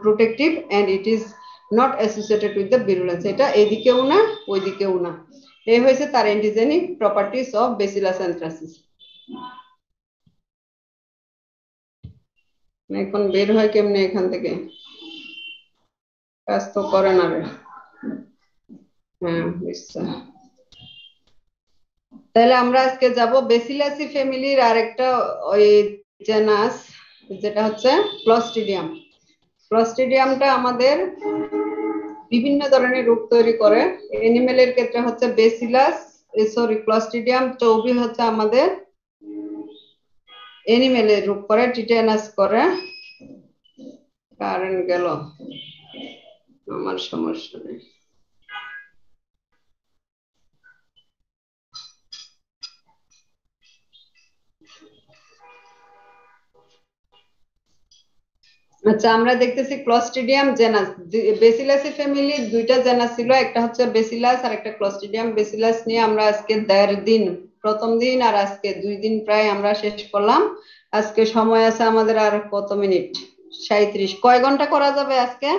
protective and it is not associated with the virulence. এটা এদিকেও না ওইদিকেও না। এই হয়েছে তার antigenic properties of bacillus anthracis. এখন বের হয় কেমনে এখান থেকে? কাজ তো করে না রে। হ্যাঁ বুঝছে। তাহলে আমরা আজকে যাব বেসিলাসি ফ্যামিলির আরেকটা ওই জেনাস, যেটা হচ্ছে ক্লস্ট্রিডিয়াম। ক্লস্ট্রিডিয়ামটা আমাদের বিভিন্ন ধরনের রোগ তৈরি করে। এনিমেলের ক্ষেত্রে হচ্ছে বেসিলাস, ক্লস্ট্রিডিয়াম চৌবি হচ্ছে আমাদের এনিমেলের রোগ করে, টিটেনাস করে। কারেন্ট গেল, আমার সমস্যা নেই। আচ্ছা, আমরা দেখতেছি ক্লস্ট্রিডিয়াম জেনাস। বেসিলাসি ফ্যামিলির দুইটা জেনাস ছিল, একটা হচ্ছে বেসিলাস আর একটা ক্লস্ট্রিডিয়াম। বেসিলাস নিয়ে আমরা আজকে 1.5 দিন, প্রথম দিন আর আজকে 2 দিন প্রায় আমরা শেষ করলাম। আজকে সময় আছে আমাদের আর কত মিনিট? 37। কয় ঘন্টা করা যাবে আজকে?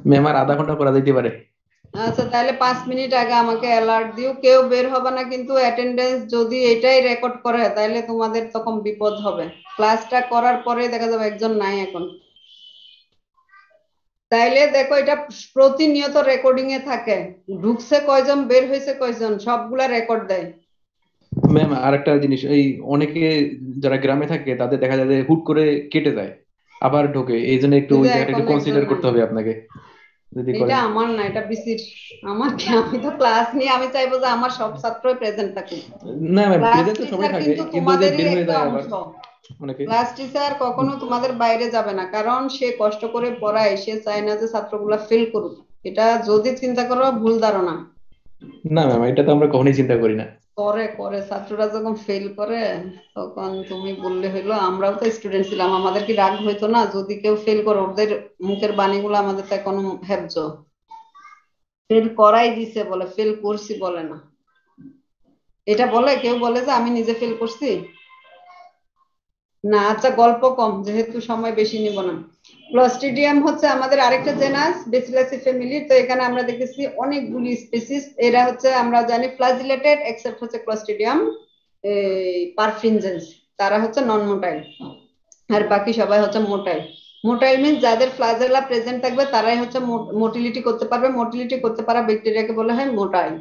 ম্যাম আর আধা ঘন্টা করা যেতে পারে। আচ্ছা, তাহলে 5 মিনিট আগে আমাকে অ্যালার্ট দিও। কেউ বের হবে না কিন্তু। অ্যাটেন্ডেন্স যদি এটাই রেকর্ড করে তাহলে তোমাদের তখন বিপদ হবে। ক্লাসটা করার পরে দেখা যাবে একজন নাই এখন। তাইলে দেখো, এটা প্রতিনিয়ত রেকর্ডিং এ থাকে। ঢুকছে কয়জন, বের হয়েছে কয়জন, সবগুলা রেকর্ড দেয়। ম্যাম আরেকটা জিনিস, এই অনেকে যারা গ্রামে থাকে তাদের দেখা যায় যে হুট করে কেটে যায় আবার ঢোকে, এই জন্য একটু ওই জায়গাটা একটু কনসিডার করতে হবে আপনাকে যদি এটা করেন। আমার না, এটা বিসির। আমি তো ক্লাস নিয়ে আমি চাইবো যে আমার সব ছাত্রই প্রেজেন্ট থাকুক। না ম্যাম, ক্লাস প্রেজেন্ট তো সবাই টিচার থাকে, কিন্তু কিন্তু ওই যে তোমাদেরই বের হয়ে একটা যায় আবার অংশ। অনেকে। ক্লাস টিচার কখনো তোমাদের বাইরে যাবে না, কারণ সে কষ্ট করে পড়ায়, সে চায় না যে ছাত্রগুলা ফেল করুক। এটা যদি চিন্তা করো ভুল ধারণা। না ম্যাম, এটা তো আমরা কখনোই চিন্তা করি না। করে করে ছাত্ররা যখন ফেল করে তখন তুমি বললে হইলো। আমরাও তো স্টুডেন্ট ছিলাম, আমাদের কি রাগ হইতো না যদি কেউ ফেল করে? ওদের মুখের বাণীগুলো আমাদের তো এখনো হেফজ। ফেল করাই দিছে বলে, ফেল করছি বলে না। এটা বলে কেউ বলে যে আমি নিজে ফেল করছি? না। আচ্ছা, গল্প কম, যেহেতু সময় বেশি নিব না। ক্লস্ট্রিডিয়াম হচ্ছে আমাদের আরেকটা জেনাস বেসিলাসি ফ্যামিলির। তো এখানে আমরা দেখেছি অনেকগুলি স্পিসিস। এরা হচ্ছে আমরা জানি ফ্লাজিলেটেড, এক্সেপ্ট হচ্ছে ক্লস্ট্রিডিয়াম পারফিনজেন্স, তারা হচ্ছে নন মোটাইল। আর বাকি সবাই হচ্ছে মোটাইল। মোটাইল মিন্স যাদের ফ্লাজেলা প্রেজেন্ট থাকবে তারাই হচ্ছে মোটিলিটি করতে পারবে। মোটিলিটি করতে পারা ব্যাকটেরিয়াকে বলা হয় মোটাইল।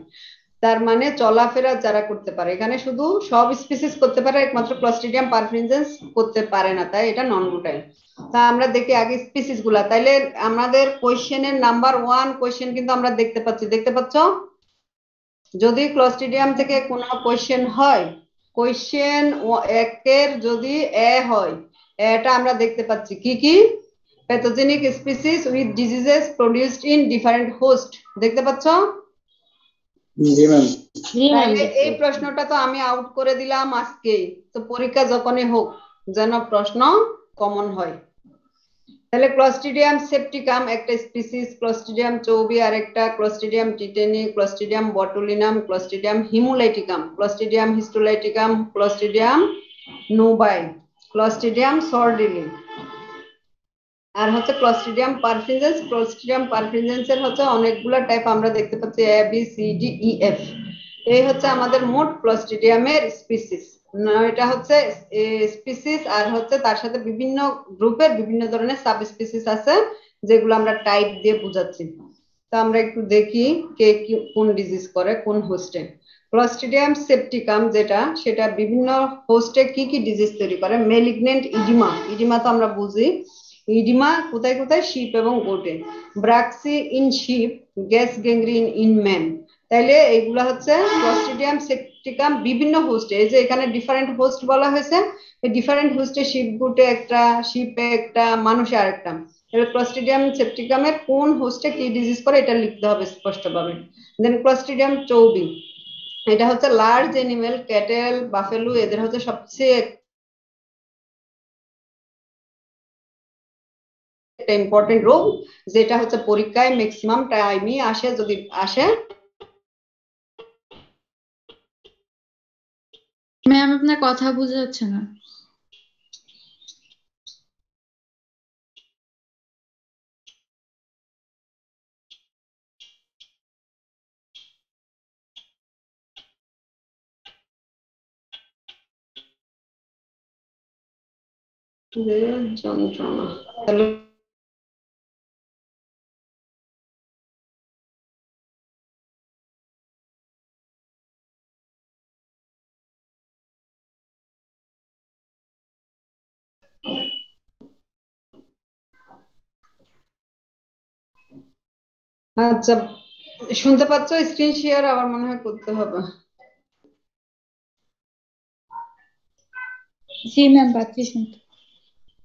তার মানে চলাফেরা যারা করতে পারে। এখানে শুধু সব স্পিসিস করতে পারে, একমাত্র ক্লস্ট্রিডিয়াম পারফিনজেন্স করতে পারে না, তাই এটা নন মোটাইল। তা আমরা দেখি আগে স্পিসিস গুলা। তাইলে আমাদের কোয়েশ্চেনের নাম্বার 1 কোয়েশ্চেন কিন্তু আমরা দেখতে পাচ্ছি, দেখতে পাচ্ছ? যদি ক্লস্ট্রিডিয়াম থেকে কোনো কোয়েশ্চেন হয় কোয়েশ্চেন একের যদি এ হয়, এটা আমরা দেখতে পাচ্ছি কি কি, pathogenic species with diseases produced in different host, দেখতে পাচ্ছ? জি ম্যাম। জি ম্যাম তাহলে দেখতে এই পাচ্ছি। প্রশ্নটা তো আমি আউট করে দিলাম আজকে, তো পরীক্ষা যখনই হোক যেন প্রশ্ন কমন হয়। তাহলে ক্লস্ট্রিডিয়াম সেপ্টিকাম একটা স্পিসিস, ক্লস্ট্রিডিয়াম চৌবি আরেকটা, clostridium tetani, clostridium botulinum, clostridium haemolyticum, clostridium histolyticum, clostridium novyi, clostridium sordellii, আর হচ্ছে ক্লস্ট্রিডিয়াম পারফিনজেন্স। ক্লস্ট্রিডিয়াম পারফিনজেন্স এর হচ্ছে অনেকগুলো টাইপ আমরা দেখতে পাচ্ছি, A B C D E F. এই হচ্ছে আমাদের মোট ক্লস্ট্রিডিয়ামের স্পিসিস। এটা হচ্ছে স্পিসিস, আর হচ্ছে তার সাথে বিভিন্ন গ্রুপের বিভিন্ন ধরনের সাব স্পিসিস আছে যেগুলো আমরা টাইপ দিয়ে বুঝাচ্ছি। তো আমরা একটু দেখি কে কোন ডিজিজ করে কোন হোস্টে। ক্লস্ট্রিডিয়াম সেপ্টিকাম যেটা, সেটা বিভিন্ন হোস্টে কি কি ডিজিজ তৈরি করে। মেলিগনেন্ট ইডিমা, ইডিমা তো আমরা বুঝি, ইডিমা কোথায় কোথায়, শিপ এবং গোটে। Braxy in sheep, gas gangrene in man. তাইলে এইগুলা হচ্ছে ক্লস্ট্রিডিয়াম সেপ্টিকাম বিভিন্ন হোস্টে, এই যে এখানে ডিফারেন্ট হোস্ট বলা হয়েছে, এই ডিফারেন্ট হোস্টে শিপ গোটে একটা, শিপে একটা, মানুষে আরেকটা। তাহলে ক্লস্ট্রিডিয়াম সেপ্টিকামের কোন হোস্টে কি ডিজিজ করে এটা লিখতে হবে স্পষ্টভাবে। দেন ক্লস্ট্রিডিয়াম চৌবি, এটা হচ্ছে লার্জ এনিমেল, ক্যাটেল, বাফেলো, এদের হচ্ছে সবচেয়ে একটা ইম্পর্টেন্ট রোগ, যেটা হচ্ছে পরীক্ষায় ম্যাক্সিমাম টাইমই আসে, যদি আসে। ম্যাম আপনার কথা বোঝা যাচ্ছে না। যন্ত্রণা, তাহলে আচ্ছা, শুনতে পাচ্ছ? স্ক্রিন শেয়ার আবার মনে হয় করতে হবে। জি ম্যাম, পাচ্ছি শুনতে।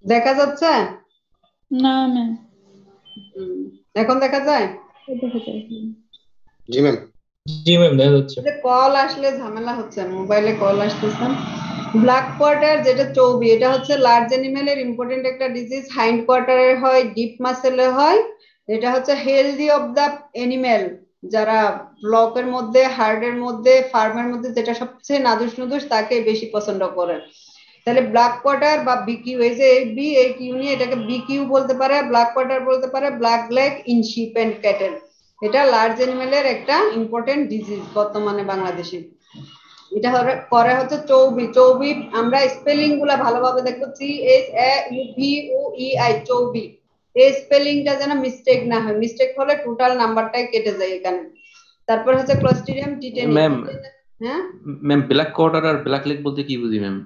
দেখা যাচ্ছে? না ম্যাম। এখন দেখা যায়? দেখা যায়। জি ম্যাম। জি ম্যাম দেখা যাচ্ছে। কল আসলে ঝামেলা হচ্ছে, মোবাইলে কল আসতেছে। ব্ল্যাক কোয়ার্টার যেটা চৌবি, এটা হচ্ছে লার্জ এনিমেলের ইম্পর্টেন্ট একটা ডিজিজ, হাইন্ড কোয়ার্টারে হয়, ডিপ মাসেলে হয়। এটা হচ্ছে হেলদি অফ দা এনিমেল, যারা ব্লকের মধ্যে, হার্ডের মধ্যে, ফার্মের মধ্যে যেটা সবচেয়ে নাদুস নুদুস তাকে বেশি পছন্দ করে। তাহলে ব্ল্যাক কোয়ার্টার বা বিকিউ, এই যে এই বি এই কিউ নিয়ে এটাকে বিকিউ বলতে পারে, ব্ল্যাক কোয়ার্টার বলতে পারে, black leg in sheep and cattle. এটা লার্জ এনিমেলের একটা ইম্পর্টেন্ট ডিজিজ বর্তমানে বাংলাদেশে। এটা করে হচ্ছে চৌবি। চৌবি আমরা স্পেলিং গুলা ভালোভাবে দেখবো, C H A U V O E I, chauvoei. এই স্পেলিংটা যেন মিস্টেক না হয়, মিস্টেক হলে টোটাল নাম্বারটাই কেটে যায় এখানে। তারপর হচ্ছে ক্লস্ট্রিডিয়াম টিটেনি। ম্যাম, হ্যাঁ ম্যাম ব্ল্যাক কোয়ার্টার আর ব্ল্যাক লেগ বলতে কি বুঝি ম্যাম?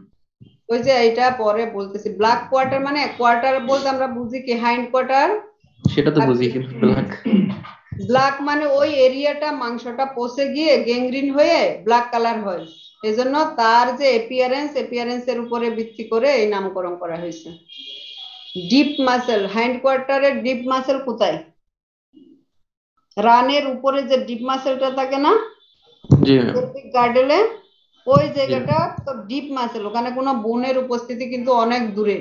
ওই যে এটা পরে বলতেছি। ব্ল্যাক কোয়ার্টার মানে, কোয়ার্টার বলতে আমরা বুঝি কি, হাইন্ড কোয়ার্টার। সেটা তো বুঝি, কিন্তু ব্ল্যাক। ব্ল্যাক মানে ওই এরিয়াটা মাংসটা পচে গিয়ে গ্যাংগ্রিন হয়ে ব্ল্যাক কালার হয়, এজন্য তার যে এপিয়ারেন্সের উপরে ভিত্তি করে এই নামকরণ করা হয়েছে। ডিপ মাসেল, হাইন্ড কোয়ার্টারের ডিপ মাসেল কোথায়? রানের উপরে যে ডিপ মাসেলটা থাকে না, জি ম্যাম। গার্ডেলে, ওই জায়গাটা তো ডিপ মাসেল, ওখানে কোনো বোনের উপস্থিতি কিন্তু অনেক দূরে,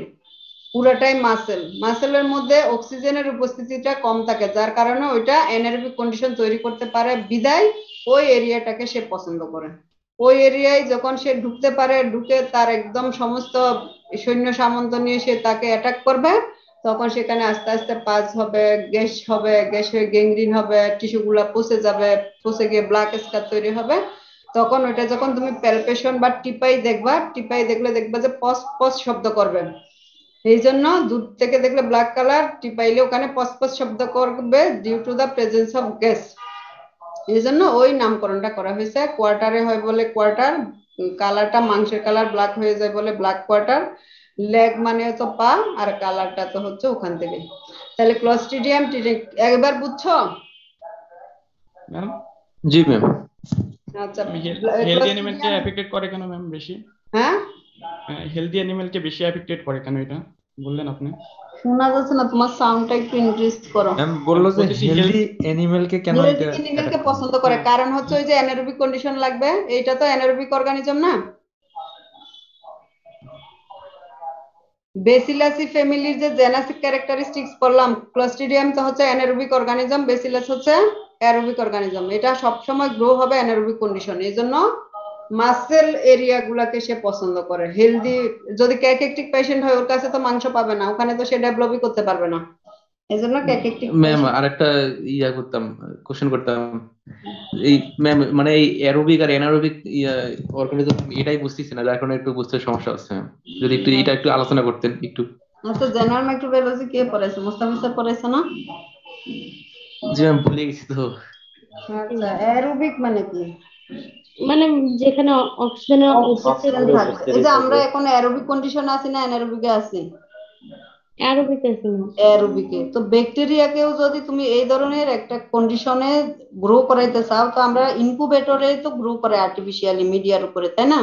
পুরাটাই মাসেল। মাসেলের মধ্যে অক্সিজেনের উপস্থিতিটা কম থাকে, যার কারণে ওইটা এনারোবিক কন্ডিশন তৈরি করতে পারে, বিদায় ওই এরিয়াটাকে সে পছন্দ করে। ওই এরিয়ায় যখন সে ঢুকতে পারে, ঢুকে তার একদম সমস্ত সৈন্য সামন্ত নিয়ে সে তাকে অ্যাটাক করবে, তখন সেখানে আস্তে আস্তে পাস হবে, গ্যাস হয়ে গ্যাংগ্রিন হবে, টিস্যু গুলা পচে যাবে, পচে গিয়ে ব্ল্যাক স্কার তৈরি হবে। তখন ওইটা যখন তুমি প্যালপেশন বা টিপাই দেখবা, টিপাই দেখলে দেখবা যে পস পস শব্দ করবে। এই জন্য দূর থেকে দেখলে ব্ল্যাক কালার, টিপাইলে ওখানে পস পস শব্দ করবে, due to the presence of gas. এই জন্য ওই নামকরণটা করা হয়েছে। কোয়ার্টারে হয় বলে কোয়ার্টার, কালারটা মাংসের কালার ব্ল্যাক হয়ে যায় বলে ব্ল্যাক কোয়ার্টার। লেগ মানে তো পা, আর কালারটা তো হচ্ছে ওখান থেকে। তাহলে ক্লস্ট্রিডিয়াম একবার বুঝছো? জি ম্যাম। আচ্ছা হেলদি অ্যানিমেলকে ক্লস্ট্রিডিয়াম এফেক্টেড করে কেন ম্যাম বেশি? হ্যাঁ হেলদি অ্যানিমেলকে বেশি এফেক্টেড করে কেন, এটা বললেন আপনি? শোনা যাচ্ছে না, তোমার সাউন্ডটা একটু ইনক্রিজ করো। ম্যাম বললো যে বলতেছি হেলদি অ্যানিমেলকে কেন হেলদি এটা অ্যানিমেলকে অ্যাটাক করে? পছন্দ করে, কারণ হচ্ছে ওই যে অ্যানারোবিক কন্ডিশন লাগবে, এইটা তো অ্যানারোবিক অর্গানিজম না। বেসিলাসি ফ্যামিলির যে জেনেটিক ক্যারেক্টারিস্টিক্স পড়লাম, ক্লস্ট্রিডিয়াম তো হচ্ছে অ্যানারোবিক অর্গানিজম, বেসিলাস হচ্ছে অ্যারোবিক অর্গানিজম। এটা সবসময় গ্রো হবে অ্যানারোবিক কন্ডিশন, এই জন্য মাসেল এরিয়া গুলাকে সে পছন্দ করে। হেলদি যদি ক্যাকেকটিক পেশেন্ট হয়, ওর কাছে তো মাংস পাবে না, ওখানে তো সে ডেভেলপই করতে পারবে না, এই জন্য ক্যাকেকটিক ম্যাম আরেকটা কোশ্চেন করতাম। এই ম্যাম মানে এই অ্যারোবিক আর অ্যানারোবিক অর্গানিজম এটাই বুঝতেছি না, যার কারণে একটু বুঝতে সমস্যা হচ্ছে ম্যাম। যদি একটু এটা একটু আলোচনা করতেন একটু। আচ্ছা, জেনারেল মাইক্রোবায়োলজি কে পড়াইছে? মুস্তাফিজ স্যার পড়াইছে না? জি ম্যাম ভুলে গেছি তো। আচ্ছা, অ্যারোবিক মানে কি? মানে যেখানে অক্সিজেনের উপস্থিতি অক্সিজেন বেশি। থাকবে। এই যে আমরা এখন অ্যারোবিক কন্ডিশনে আছি না অ্যানারোবিকে আছি? অ্যারোবিক আছে না? অ্যারোবিকে। তো ব্যাকটেরিয়াকেও যদি তুমি এই ধরনের একটা কন্ডিশনে গ্রো করাইতে চাও, তো আমরা ইনকুবেটরে তো গ্রো করে আর্টিফিশিয়ালি মিডিয়ার উপরে, তাই না?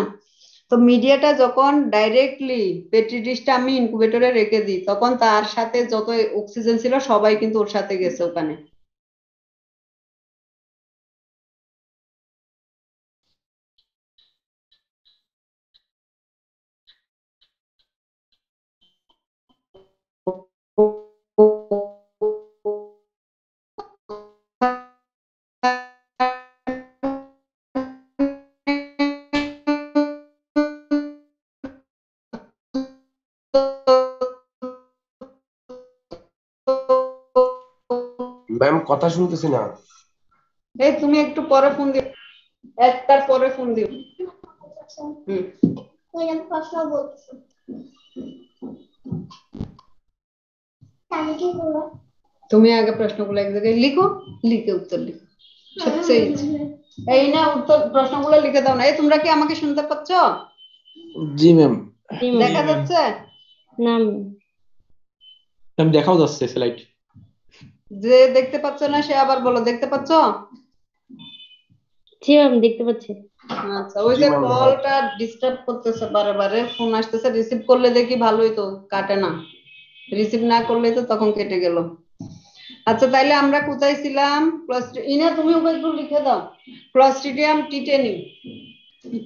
তো মিডিয়াটা যখন ডাইরেক্টলি পেট্রি ডিশটা আমি ইনকুবেটরে রেখে দিই, তখন তার সাথে যত অক্সিজেন ছিল সবাই কিন্তু ওর সাথে গেছে ওখানে। ম্যাম কথা শুনতেছি না। এই তুমি একটু পরে ফোন দিও, একটার পরে ফোন দিও। হুম। তুমি আগে প্রশ্নগুলো এক জায়গায় লিখো, লিখে উত্তর লিখো, সবচেয়ে easy। এই না উত্তর প্রশ্নগুলো লিখে দাও না। এই তোমরা কি আমাকে শুনতে পাচ্ছ? জি ম্যাম। জি ম্যাম। দেখা যাচ্ছে? না ম্যাম দেখাও যাচ্ছে স্লাইড। যে দেখতে পাচ্ছ না সে আবার বলো দেখতে পাচ্ছ? জি ম্যাম দেখতে পাচ্ছি। আচ্ছা, ওই যে কলটা ডিস্টার্ব করতেছে, বারে বারে ফোন আসতেছে, রিসিভ করলে দেখি ভালোই তো কাটে না, রিসিভ না করলে তো তখন কেটে গেল। আচ্ছা, তাইলে আমরা কোথায় ছিলাম? ইনা তুমি ওগুলো লিখে দাও। Clostridium tetany,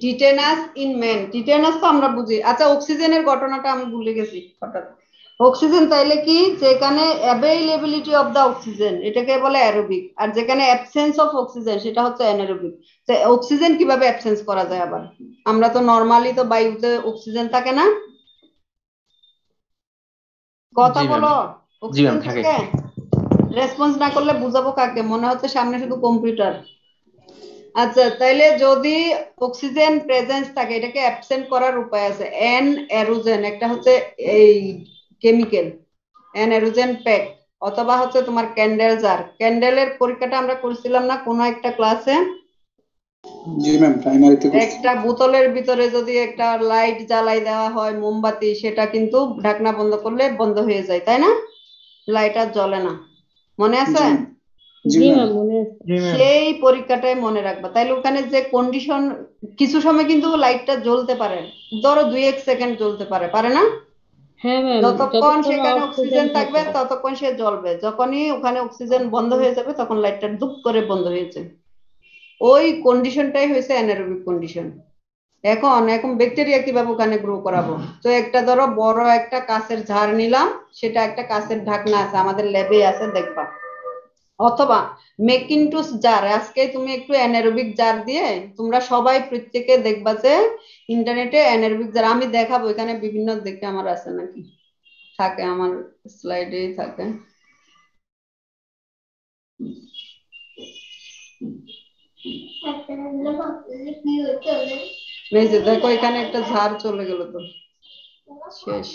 tetanus in man. Tetanus তো আমরা বুঝি। আচ্ছা, অক্সিজেনের ঘটনাটা আমি ভুলে গেছি হঠাৎ। অক্সিজেন তাইলে কি? যেখানে অ্যাভেইলেবিলিটি অফ দা অক্সিজেন এটাকে বলে অ্যারোবিক, আর যেখানে অ্যাবসেন্স অফ অক্সিজেন সেটা হচ্ছে অ্যানারোবিক। তো অক্সিজেন কিভাবে অ্যাবসেন্স করা যায় আবার? আমরা তো নরমালি তো বায়ুতে অক্সিজেন থাকে না, কথা জি ম্যাম। বলো। জি ম্যাম অক্সিজেন থাকে। থাকে। রেসপন্স না করলে বুঝাবো কাকে? মনে হচ্ছে সামনে শুধু কম্পিউটার। আচ্ছা, তাইলে যদি অক্সিজেন প্রেজেন্স থাকে, এটাকে অ্যাবসেন্ট করার উপায় আছে। এন এরোজেন একটা হচ্ছে এই কেমিক্যাল, এন এরোজেন প্যাক, অথবা হচ্ছে তোমার ক্যান্ডেল জার। ক্যান্ডেলের পরীক্ষাটা আমরা করছিলাম না কোনো একটা ক্লাসে? জি ম্যাম, প্রাইমারিতে করছি। একটা বোতলের ভিতরে যদি একটা লাইট জ্বালাই দেওয়া হয়, মোমবাতি, সেটা কিন্তু ঢাকনা বন্ধ করলে বন্ধ হয়ে যায়, তাই না? লাইট আর জ্বলে না, মনে আছে? জি জি ম্যাম। ম্যাম মনে আছে। সেই পরীক্ষাটাই মনে রাখবা। তাইলে ওখানে যে কন্ডিশন, কিছু সময় কিন্তু লাইটটা জ্বলতে পারে, ধরো 2-1 সেকেন্ড জ্বলতে পারে, পারে না? হ্যাঁ ম্যাম, যতক্ষণ যতক্ষণ সেখানে অক্সিজেন অক্সিজেন থাকবে থাকে। ততক্ষণ সে জ্বলবে, যখনই ওখানে অক্সিজেন বন্ধ হয়ে যাবে তখন লাইটটা দুপ করে বন্ধ হয়েছে। ওই কন্ডিশনটাই হয়েছে অ্যানারোবিক কন্ডিশন। এখন এখন ব্যাকটেরিয়া কিভাবে ওখানে গ্রো করাবো? তো একটা ধরো বড় একটা কাঁচের ঝাড় নিলাম, সেটা একটা কাঁচের ঢাকনা আছে, আমাদের ল্যাবে আছে, দেখবা। অথবা মেকিনটুস জার, আজকে তুমি একটু অ্যানারোবিক জার দিয়ে তোমরা সবাই প্রত্যেকে দেখবা যে ইন্টারনেটে অ্যানারোবিক জার আমি দেখাবো, এখানে বিভিন্ন দেখে আমার আছে নাকি, থাকে আমার স্লাইডেই থাকে। এই যে দেখো এখানে একটা ঝাড় চলে গেল, তো শেষ।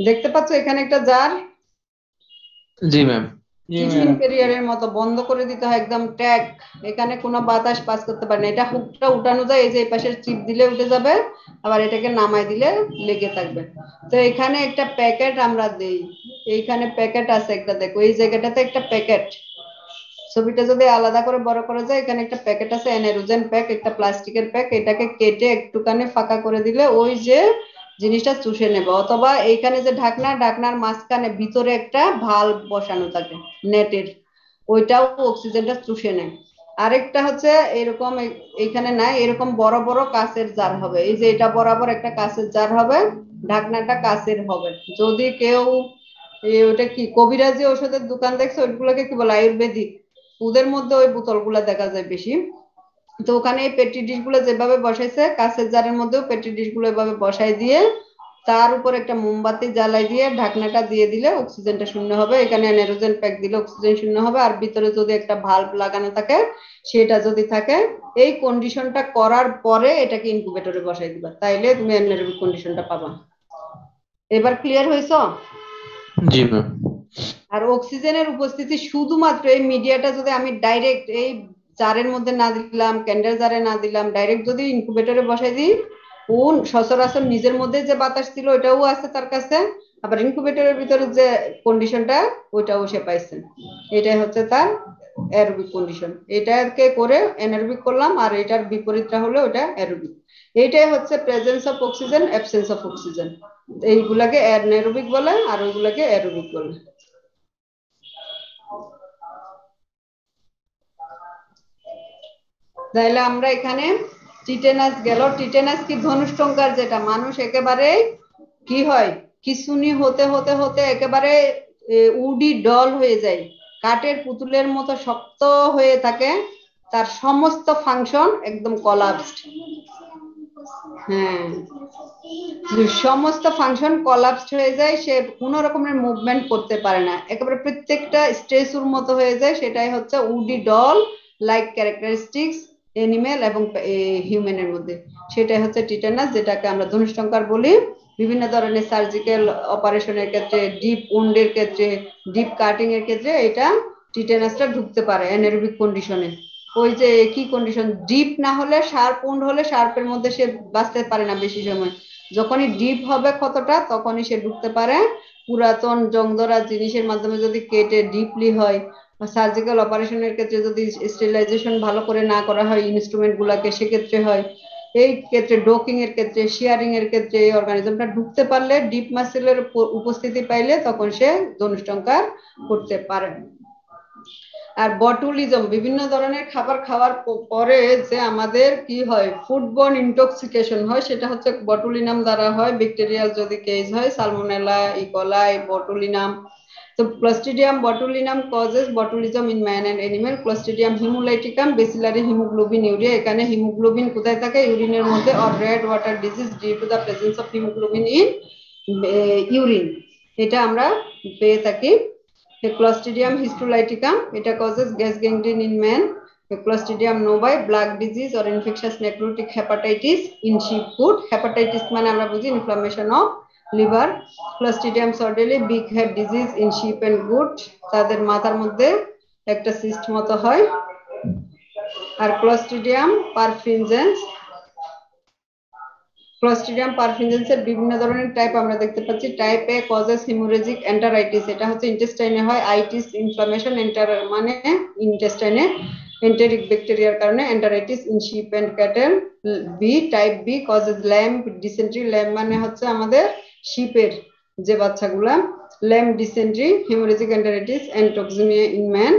দেখতে পাচ্ছ এখানে একটা জার? জি ম্যাম। টিফিন ক্যারিয়ারের মতো বন্ধ করে দিতে হয় একদম ট্যাগ, এখানে কোনো বাতাস পাস করতে পারে না। এটা হুকটা উঠানো যায়, এই যে এই পাশের চিপ দিলে উঠে যাবে, আবার এটাকে নামাই দিলে লেগে থাকবে। তো এখানে একটা প্যাকেট আমরা দেই, এইখানে প্যাকেট আছে একটা, দেখো এই জায়গাটাতে একটা প্যাকেট। ছবিটা যদি আলাদা করে বড় করা যায়, এখানে একটা প্যাকেট আছে অ্যানারোজেন প্যাক, একটা প্লাস্টিকের প্যাক, এটাকে কেটে একটুখানি ফাঁকা করে দিলে ওই যে জিনিসটা চুষে নেবে। অথবা এইখানে যে ঢাকনার মাঝখানে ভিতরে একটা ভালভ বসানো থাকে নেটের, ওইটাও অক্সিজেনটা চুষে নেয়। আরেকটা হচ্ছে এরকম এইখানে নাই, এরকম বড় বড় কাঁচের জার হবে, এই যে এটা বরাবর একটা কাঁচের জার হবে, ঢাকনাটা কাঁচের হবে। যদি কেউ ওটা কি কবিরাজি ওষুধের দোকান দেখছে, ওইগুলোকে কি বলে আয়ুর্বেদিক, ওদের মধ্যে ওই বোতলগুলা দেখা যায় বেশি। তো ওখানে এই পেট্রি ডিশ গুলো যেভাবে বসাইছে, কাঁচের জারের মধ্যেও পেট্রি ডিশ গুলো এভাবে বসাই দিয়ে তার উপর একটা মোমবাতি জ্বালাই দিয়ে ঢাকনাটা দিয়ে দিলে অক্সিজেনটা শূন্য হবে। এখানে অ্যানারোজেন প্যাক দিলে অক্সিজেন শূন্য হবে। আর ভিতরে যদি একটা ভালভ লাগানো থাকে, সেটা যদি থাকে, এই কন্ডিশনটা করার পরে এটাকে ইনকিউবেটরে বসাই দিবা, তাইলে তুমি অ্যানারোবিক কন্ডিশনটা পাবা। এবার ক্লিয়ার হয়েছো? জি ম্যাম। আর অক্সিজেনের উপস্থিতি শুধুমাত্র এই মিডিয়াটা যদি আমি ডাইরেক্ট এই জারের মধ্যে না দিলাম, ক্যান্ডেল জারে না দিলাম, ডাইরেক্ট যদি ইনকিউবেটরে বসাই দিই, ও সচরাচর নিজের মধ্যে যে বাতাস ছিল ওটাও আছে তার কাছে, আবার ইনকিউবেটরের ভিতরে যে কন্ডিশনটা ওইটাও সে পাইছেন। এটাই হচ্ছে তার অ্যারোবিক কন্ডিশন। এটাকে করে অ্যানারোবিক করলাম, আর এটার বিপরীতটা হলো ওটা অ্যারোবিক। এইটাই হচ্ছে presence of oxygen, absence of oxygen. এইগুলাকে অ্যানারোবিক বলে আর ওইগুলাকে অ্যারোবিক বলে। তাহলে আমরা এখানে টিটেনাস গেল। টিটেনাস কি ধনুষ্টঙ্কার, যেটা মানুষ একেবারে কি হয়, খিঁচুনি হতে হতে হতে একেবারে উডি ডল হয়ে যায়, কাঠের পুতুলের মতো শক্ত হয়ে থাকে, তার সমস্ত ফাংশন একদম কলাপসড। হ্যাঁ, সমস্ত ফাংশন কলাপসড হয়ে যায়, সে কোনো রকমের মুভমেন্ট করতে পারে না, একেবারে প্রত্যেকটা স্ট্রেসুর মতো হয়ে যায়। সেটাই হচ্ছে woody doll like characteristics animal এবং হিউম্যানের মধ্যে, সেটাই হচ্ছে টিটেনাস, যেটাকে আমরা ধনুষ্টঙ্কার বলি। বিভিন্ন ধরনের সার্জিক্যাল অপারেশনের ক্ষেত্রে, ডিপ উন্ডের ক্ষেত্রে, ডিপ কাটিং এর ক্ষেত্রে এটা টিটেনাসটা ঢুকতে পারে অ্যানারোবিক কন্ডিশনে। ওই যে কি কন্ডিশন, ডিপ না হলে, শার্প উন্ড হলে শার্পের মধ্যে সে বাঁচতে পারে না বেশি সময়, যখনই ডিপ হবে ক্ষতটা তখনই সে ঢুকতে পারে। পুরাতন জংধরা জিনিসের মাধ্যমে যদি কেটে ডিপলি হয়, সার্জিক্যাল অপারেশনের ক্ষেত্রে যদি স্টেরিলাইজেশন ভালো করে না করা হয় ইনস্ট্রুমেন্ট গুলাকে, সেক্ষেত্রে হয়। এই ক্ষেত্রে ডোকিং এর ক্ষেত্রে, শিয়ারিং এর ক্ষেত্রে এই অর্গানিজমটা ঢুকতে পারলে, ডিপ মাসেলের উপস্থিতি পাইলে তখন সে ধনুষ্টঙ্কার করতে পারে। আর বটুলিজম, বিভিন্ন ধরনের খাবার খাওয়ার পরে যে আমাদের কি হয়, ফুডবর্ন ইনটক্সিকেশন হয়, সেটা হচ্ছে বটুলিনাম দ্বারা হয়। ব্যাকটেরিয়াল যদি কেস হয়, সালমোনেলা, ইকোলাই, বটুলিনাম। তো clostridium botulinum causes botulism in man and animal. Clostridium haemolyticum bacillary haemoglobinuria. এখানে হিমোগ্লোবিন কোথায় থাকে, ইউরিনের মধ্যে। Or red water disease due to the presence of haemoglobin in urine, এটা আমরা পেয়ে থাকি। Clostridium histolyticum, এটা causes gas gangrene in man. Clostridium novae, blood disease or infectious necrotic hepatitis in sheep food. Hepatitis মানে আমরা বুঝি inflammation of liver. Clostridium sordelli, big head disease in sheep and goat, তাদের মাথার মধ্যে একটা cyst মতো হয়। আর Clostridium perfringens, ক্লোস্ট্রিডিয়াম পারফিনজেন্সের বিভিন্ন ধরনের টাইপ আমরা দেখতে পাচ্ছি। টাইপ এ কজেস হিমোরেজিক এন্টারাইটিস, এটা হচ্ছে ইন্টেস্টাইনে হয়। আইটিস ইনফ্লামেশন, এন্টার মানে ইন্টেস্টাইনে এন্টেরিক ব্যাকটেরিয়ার কারণে, enteritis in sheep and cattle. B type B causes lamb dysentery, lamb মানে হচ্ছে আমাদের শিপের যে বাচ্চাগুলা, lamb dysentery, haemorrhagic enteritis and toxaemia in man.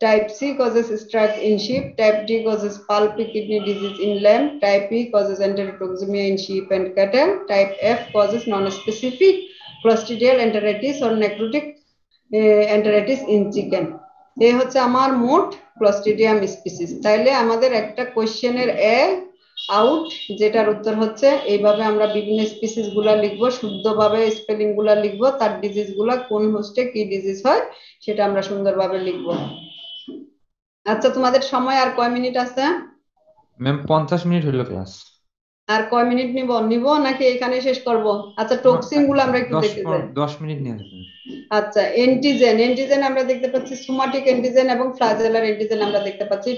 Type C causes strike in sheep. Type D causes pulpy kidney disease in lamb. Type E causes enterotoxemia in sheep and cattle. Type F causes non-specific clostridial enteritis or necrotic enteritis in chicken. এই হচ্ছে আমার মোট Clostridium species. তাইলে আমাদের একটা কোশ্চেনের এ out, যেটার উত্তর হচ্ছে এইভাবে আমরা বিভিন্ন স্পিসিস গুলা লিখবো, শুদ্ধভাবে স্পেলিং গুলা লিখবো, তার ডিজিজ গুলা কোন হোস্টে কি ডিজিজ হয় সেটা আমরা সুন্দরভাবে লিখবো। আচ্ছা, তোমাদের সময় আর কয় মিনিট আছে? ম্যাম 50 মিনিট হলো ক্লাস। আর কয় মিনিট নিব নাকি এখানে শেষ করব? আচ্ছা, টক্সিন গুলো আমরা একটু দেখতে যাই। 10 মিনিট নিয়ে আসবেন। আচ্ছা, এন্টিজেন আমরা দেখতে পাচ্ছি, সোমাটিক এন্টিজেন এবং ফ্লাজেলার এন্টিজেন আমরা দেখতে পাচ্ছি।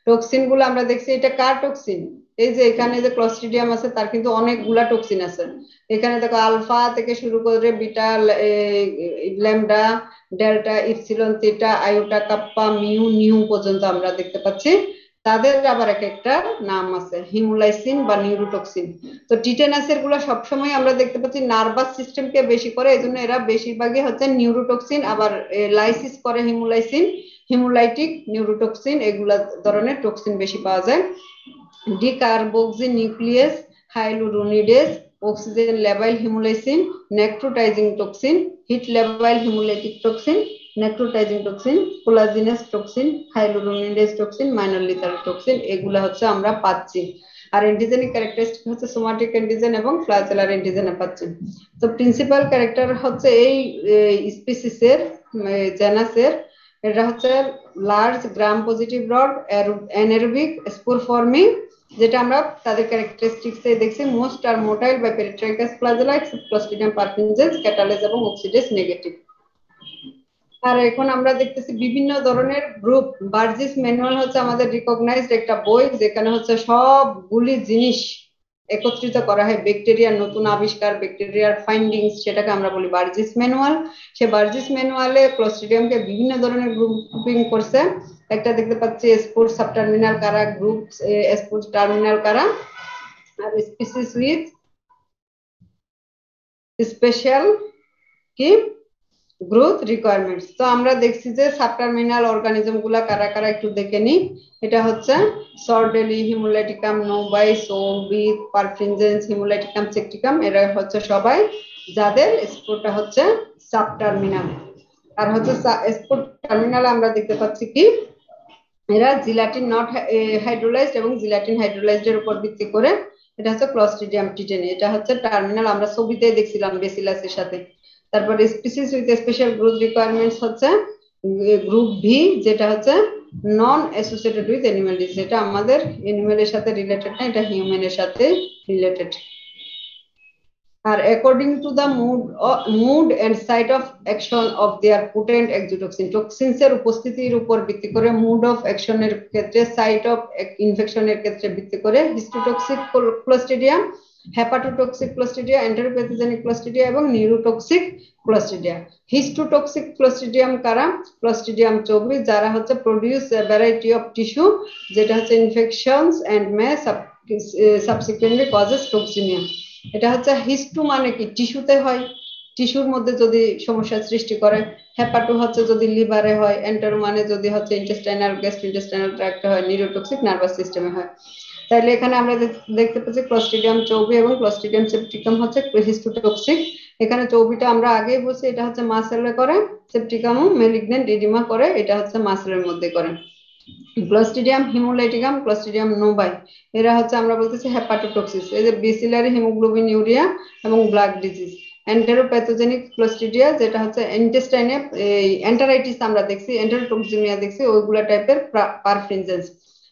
টক্সিন গুলো আমরা দেখছি, এটা কার টক্সিন? এই যে এখানে যে ক্লস্ট্রিডিয়াম আছে তার কিন্তু অনেকগুলা টক্সিন আছে। এখানে দেখো আলফা থেকে শুরু করে beta, lambda, delta, epsilon, theta, iota, kappa, mu, new পর্যন্ত আমরা দেখতে পাচ্ছি। তাদের আবার এক একটা নাম আছে, হিমোলাইসিন বা নিউরোটক্সিন। তো টিটেনাসের গুলো সবসময় আমরা দেখতে পাচ্ছি নার্ভাস সিস্টেমকে বেশি করে, এই জন্য এরা বেশিরভাগই হচ্ছে নিউরোটক্সিন। আবার লাইসিস করে হিমোলাইসিন, হিমোলাইটিক, নিউরোটক্সিন এগুলা ধরনের টক্সিন বেশি পাওয়া যায়। Decarboxy nucleus, hyaluronidase, oxygen labile haemolysin, necrotising toxin, heat labile haemolytic toxin, necrotising toxin, collagenase toxin, hyaluronidase toxin, minor lethal toxin, এগুলা হচ্ছে আমরা পাচ্ছি। আর এন্টিজেনিক ক্যারেক্টারিস্টিক হচ্ছে সোমাটিক অ্যান্টিজেন এবং ফ্ল্যাজেলার অ্যান্টিজেনে পাচ্ছি। তো প্রিন্সিপাল ক্যারেক্টার হচ্ছে এই স্পিসিসের, জেনাসের, এটা হচ্ছে large gram positive rod, anaerobic, spore forming, যেটা আমরা তাদের ক্যারেক্টারিস্টিক্স এ দেখছি। Most are motile by peritrichous flagella except Clostridium perfringens, catalase এবং অক্সিডেজ নেগেটিভ। আর এখন আমরা দেখতেছি বিভিন্ন ধরনের গ্রুপ। বার্জিস ম্যানুয়াল হচ্ছে আমাদের রিকগনাইজড একটা বই, যেখানে হচ্ছে সবগুলি জিনিস একত্রিত করা হয়, ব্যাকটেরিয়ার নতুন আবিষ্কার, ব্যাকটেরিয়ার ফাইন্ডিংস, সেটাকে আমরা বলি বার্জিস ম্যানুয়াল। সে বার্জিস ম্যানুয়ালে ক্লস্ট্রিডিয়ামকে বিভিন্ন ধরনের গ্রুপিং করছে। একটা দেখতে পাচ্ছি স্পোর সাবটার্মিনাল কারা, গ্রুপ স্পোর টার্মিনাল কারা, আর স্পিসিস উইথ স্পেশাল কি গ্রোথ রিকোয়ারমেন্টস। তো আমরা দেখছি যে সাবটার্মিনাল অর্গানিজম গুলা কারা কারা একটু দেখে নি। এটা হচ্ছে সর্ডেলি, হিমোলাইটিকাম, নোবাই, সোবিট, পারফিনজেন্স, হিমোলাইটিকাম, সেকটিকাম, এরা হচ্ছে সবাই যাদের স্পোরটা হচ্ছে সাবটার্মিনাল। আর হচ্ছে স্পোর টার্মিনাল আমরা দেখতে পাচ্ছি কি এরা জিলাটিন নট হাইড্রোলাইজড এবং জিলাটিন হাইড্রোলাইজড এর উপর ভিত্তি করে, এটা হচ্ছে ক্লস্ট্রিডিয়াম টিটেনি, এটা হচ্ছে টার্মিনাল, আমরা ছবিতে দেখছিলাম বেসিলাসের সাথে। তারপরে species with special growth requirements হচ্ছে গ্রুপ ভি, যেটা হচ্ছে non associated with animal disease, এটা আমাদের অ্যানিমালের সাথে রিলেটেড না, এটা হিউম্যানের সাথে রিলেটেড। আর according to the mood and site of action of their potent exotoxin, toxins এর উপস্থিতির উপর ভিত্তি করে, মুড অফ অ্যাকশনের ক্ষেত্রে, সাইট অফ ইনফেকশনের ক্ষেত্রে ভিত্তি করে হিস্টোটক্সিক ক্লস্ট্রিডিয়াম, হেপাটোটক্সিক ক্লস্ট্রিডিয়া, এন্টারোপ্যাথোজেনিক ক্লস্ট্রিডিয়া এবং নিউরোটক্সিক ক্লস্ট্রিডিয়া। হিস্টোটক্সিক ক্লস্ট্রিডিয়াম কারা? ক্লস্ট্রিডিয়াম চৌবি, যারা হচ্ছে প্রোডিউস ভ্যারাইটি অফ টিস্যু, যেটা হচ্ছে infections and may subsequently causes toxaemia. এটা হচ্ছে হিস্টু মানে কি টিস্যুতে হয়, টিস্যুর মধ্যে যদি সমস্যার সৃষ্টি করে। হেপাটো হচ্ছে যদি লিভারে হয়, এন্টারো মানে যদি হচ্ছে ইন্টেস্টাইনাল গ্যাস্ট্রোইন্টেস্টাইনাল ট্র্যাক্টে হয়, নিউরোটক্সিক নার্ভাস সিস্টেমে হয়। তাহলে এখানে আমরা দেখতে পাচ্ছি ক্লস্ট্রিডিয়াম চৌবি এবং ক্লস্ট্রিডিয়াম সেপ্টিকাম হচ্ছে হিস্টোটক্সিক। এখানে চৌবিটা আমরা আগেই বলছি এটা হচ্ছে মাসেলে করে, সেপ্টিকামও ম্যালিগন্যান্ট ইডিমা করে, এটা হচ্ছে মাসেলের মধ্যে করে। ক্লস্ট্রিডিয়াম হিমোলাইটিকাম, ক্লস্ট্রিডিয়াম নোবাই, এরা হচ্ছে আমরা বলতেছি হেপাটোটক্সিস, এই যে বেসিলারি হিমোগ্লোবিন ইউরিয়া এবং ব্লাড ডিজিজ। এন্টেরোপ্যাথোজেনিক ক্লস্ট্রিডিয়া, যেটা হচ্ছে ইন্টেস্টাইনে এন্টারাইটিস আমরা দেখছি, এন্টারোটক্সিমিয়া দেখছি, ওইগুলা টাইপের পারফিনজেন্স।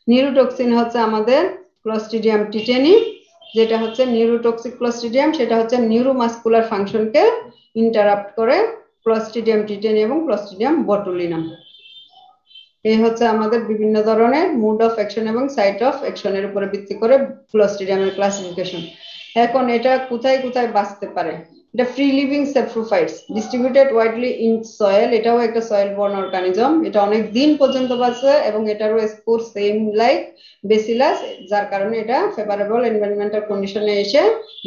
নিউরোটক্সিন হচ্ছে আমাদের ক্লস্ট্রিডিয়াম টিটেনি, যেটা হচ্ছে নিউরোটক্সিক ক্লস্ট্রিডিয়াম, সেটা হচ্ছে নিউরোমাসকুলার ফাংশনকে ইন্টারাপ্ট করে, ক্লস্ট্রিডিয়াম টিটেনি এবং ক্লস্ট্রিডিয়াম বটুলিনাম। এই হচ্ছে আমাদের বিভিন্ন ধরনের মুড অফ অ্যাকশন এবং সাইট অফ অ্যাকশনের উপরে ভিত্তি করে ক্লস্ট্রিডিয়ামের ক্লাসিফিকেশন। এখন এটা কোথায় কোথায় বাঁচতে পারে? এটা free living saprophytes, distributed widely in soil, এটাও একটা সয়েল বর্ন অর্গানিজম, এটা অনেক দিন পর্যন্ত বাঁচে এবং এটারও স্পোর সেম লাইক বেসিলাস, যার কারণে এটা ফেভারেবল এনভায়রনমেন্টাল কন্ডিশনে এসে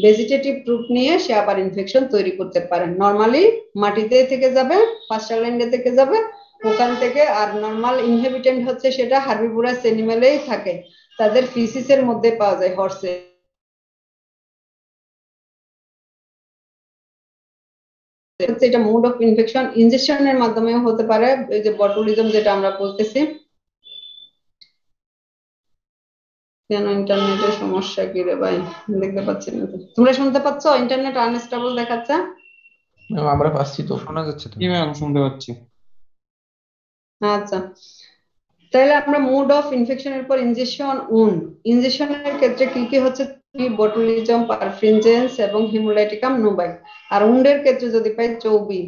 ভেজিটেটিভ রূপ নিয়ে সে আবার ইনফেকশন তৈরি করতে পারে। নরমালি মাটিতে থেকে যাবে, পাস্টারল্যান্ডে থেকে যাবে ওখান থেকে, আর নরমাল ইনহেবিটেন্ট হচ্ছে সেটা হার্বিভোরাস অ্যানিমেলেই থাকে, তাদের ফিসিসের মধ্যে পাওয়া যায়, হর্সে। এটা মোড অফ ইনফেকশন ইনজেকশনের মাধ্যমেও হতে পারে, এই যে বটুলিজম যেটা আমরা বলতেছি। কেন ইন্টারনেটের সমস্যা কি রে ভাই? দেখতে পাচ্ছি না তো। তোমরা শুনতে পাচ্ছ? ইন্টারনেট আনস্টেবল দেখাচ্ছে। আমরা পাচ্ছি তো, শোনা যাচ্ছে তো। জি ম্যাম, শুনতে পাচ্ছি। আচ্ছা, তাহলে আমরা মোড অফ ইনফেকশনের পর ইনজেকশন, উন্ড। ইনজেকশনের ক্ষেত্রে কি কি হচ্ছে? বটুলিজম, পারফিনজেন্স এবং হিমোলাইটিকাম নোবাই। আর উন্ডের ক্ষেত্রে যদি পাই চৌবি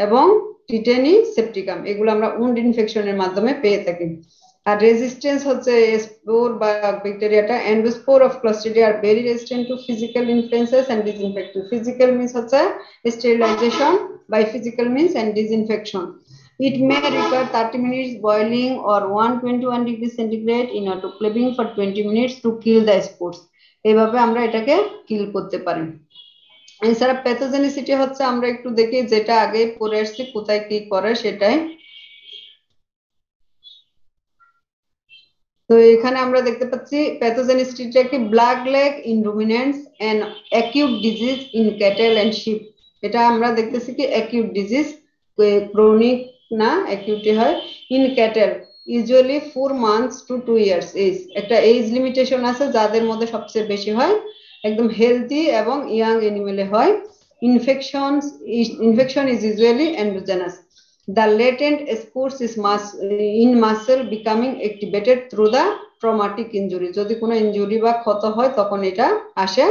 এবং টিটেনি সেপ্টিকাম, এগুলো আমরা উন্ড ইনফেকশনের মাধ্যমে পেয়ে থাকি। আর রেজিস্ট্যান্স হচ্ছে স্পোর বা ব্যাকটেরিয়াটা endospore of clostridia are very resistant to physical influences and disinfecting. Physical means হচ্ছে sterilisation, by physical means and disinfection. It may require 30 minutes boiling or 121 degrees centigrade in autoclaving for 20 minutes to kill the spores. এইভাবে আমরা এটাকে কিল করতে পারি। এছাড়া pathogenicity হচ্ছে আমরা একটু দেখি, যেটা আগে পড়ে আসছি কোথায় কি করে সেটাই। তো এখানে আমরা দেখতে পাচ্ছি প্যাথোজেনিসিটিটা কি, black leg in ruminants and acute disease in cattle and sheep. এটা আমরা দেখতেছি কি অ্যাকিউট ডিজিজ, ক্রনিক না, অ্যাকিউটই হয়। In cattle usually 4 months to 2 years এজ, একটা এজ লিমিটেশন আছে যাদের মধ্যে সবচেয়ে বেশি হয়, একদম হেলদি এবং ইয়াং অ্যানিমেলে হয়। Infection is usually endogenous. The latent spores is in muscle becoming activated through the traumatic injury. যদি কোনো ইনজুরি বা ক্ষত হয় তখন এটা আসে।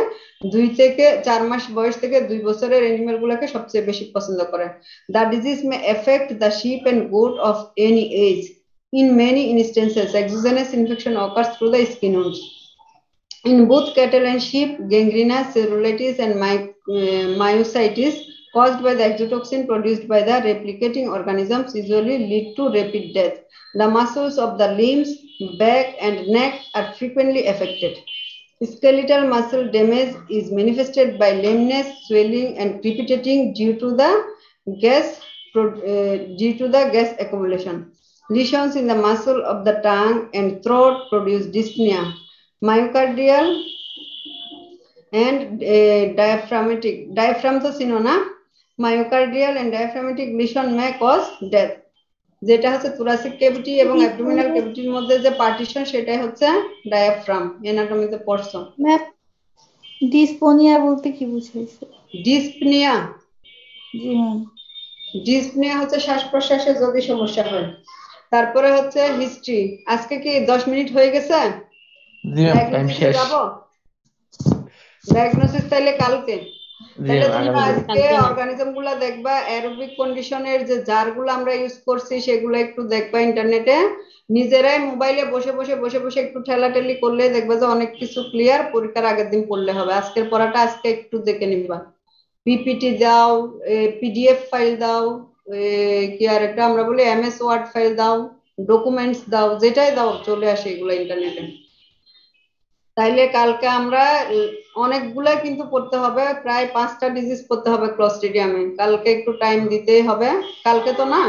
2 থেকে 4 মাস বয়স থেকে 2 বছরের অ্যানিমেল গুলোকে সবচেয়ে বেশি পছন্দ করে। The disease may affect the sheep and goat of any age. In many instances, exogenous infection occurs through the skin wounds. In both cattle and sheep, gangrenous cellulitis and myositis caused by the exotoxin produced by the replicating organisms usually lead to rapid death. The muscles of the limbs, back and neck are frequently affected. Skeletal muscle damage is manifested by lameness, swelling and crepitating due to the gas accumulation. Lesions in the muscle of the tongue and throat produce dyspnea. Myocardial and diaphragmatic, diaphragm তো চিনো না, myocardial and diaphragmatic lesion may cause death. যেটা হচ্ছে thoracic cavity এবং abdominal cavity এর মধ্যে যে partition সেটাই হচ্ছে ডায়াফ্রাম, অ্যানাটমিতে পড়ছো। ম্যাম ডিসপোনিয়া বলতে কি বুঝাইছে? ডিসপনিয়া, জি ম্যাম। ডিসপনিয়া হচ্ছে শ্বাস প্রশ্বাসে যদি সমস্যা হয়। তারপরে হচ্ছে হিস্ট্রি। আজকে কি 10 মিনিট হয়ে গেছে? জি ম্যাম, টাইম ডায়াগনোসিসে শেষ। যাব? ডায়াগনোসিস তাইলে কালকে। জি তাহলে ম্যাম, তোমরা আগামী আজকে অর্গানিজম গুলা দেখবা, অ্যারোবিক কন্ডিশনের যে জার গুলো আমরা ইউজ করছি সেগুলো একটু দেখবা ইন্টারনেটে। নিজেরাই মোবাইলে বসে বসে একটু ঠেলাঠেলি করলে দেখবা যে অনেক কিছু ক্লিয়ার। পরীক্ষার আগের দিন পড়লে হবে। আজকের পড়াটা আজকে একটু দেখে নিবা। পিপিটি দাও, পিডিএফ ফাইল দাও, কি আর একটা আমরা বলি এমএস ওয়ার্ড ফাইল দাও, ডকুমেন্টস দাও, যেটাই দাও চলে আসে এগুলো ইন্টারনেটে। তাইলে কালকে আমরা অনেকগুলা কিন্তু পড়তে হবে, প্রায় 5টা ডিজিজ পড়তে হবে ক্লস্ট্রিডিয়ামে। কালকে একটু টাইম দিতেই হবে। কালকে তো না,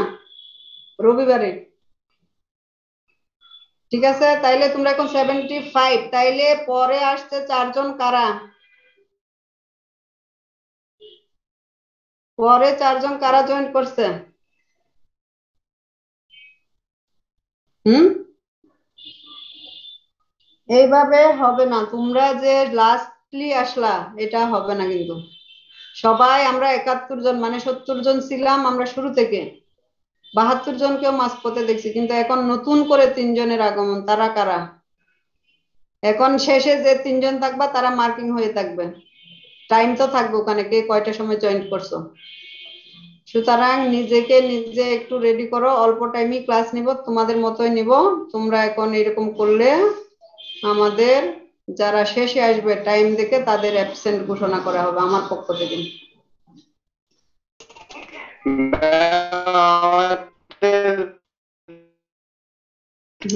রবিবারে। ঠিক আছে, তাইলে তোমরা এখন 75। তাইলে পরে আসছে 4 জন কারা? পরে 4 জন কারা জয়েন করছে? এইভাবে হবে না, তোমরা যে লাস্টলি আসলা এটা হবে না কিন্তু। সবাই আমরা 71 জন মানে 70 জন ছিলাম আমরা শুরু থেকে। 72 জনকেও মাঝপথে দেখছি, কিন্তু এখন নতুন করে 3 জনের আগমন। তারা কারা? এখন শেষে যে 3 জন থাকবা তারা মার্কিং হয়ে থাকবে, টাইম তো থাকবে ওখানে কে কয়টার সময় জয়েন করছো। সুতরাং নিজেকে নিজে একটু রেডি করো। অল্প টাইমই ক্লাস নিব, তোমাদের মতোই নিব। তোমরা এখন এরকম করলে আমাদের যারা শেষে আসবে টাইম দেখে তাদের অ্যাবসেন্ট ঘোষণা করা হবে আমার পক্ষ থেকে।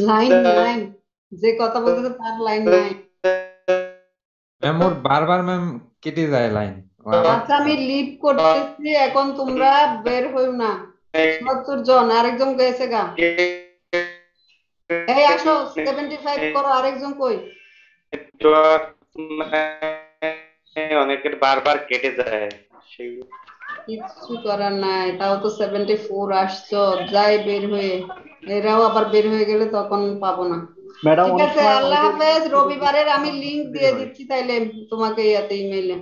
লাইন নাই, যে কথা বলতেছে তার লাইন নাই। ম্যাম ওর বারবার ম্যাম কেটে যায় লাইন। আচ্ছা আমি লিভ করতেছি, এখন তোমরা বের হইও না। 70 জন, আরেকজন গেছে গা। এই আসো 75 করো, আরেকজন কই? অনেকের বারবার কেটে যায়, কিছু করার নাই। তাও তো 74 আসছো, যাই বের হয়ে। এরাও আবার বের হয়ে গেলে তখন পাবো না। ঠিক আছে, আল্লাহ হাফেজ। রবিবারের আমি লিংক দিয়ে দিচ্ছি তাইলে তোমাকে ইয়াতে ইমেইলে।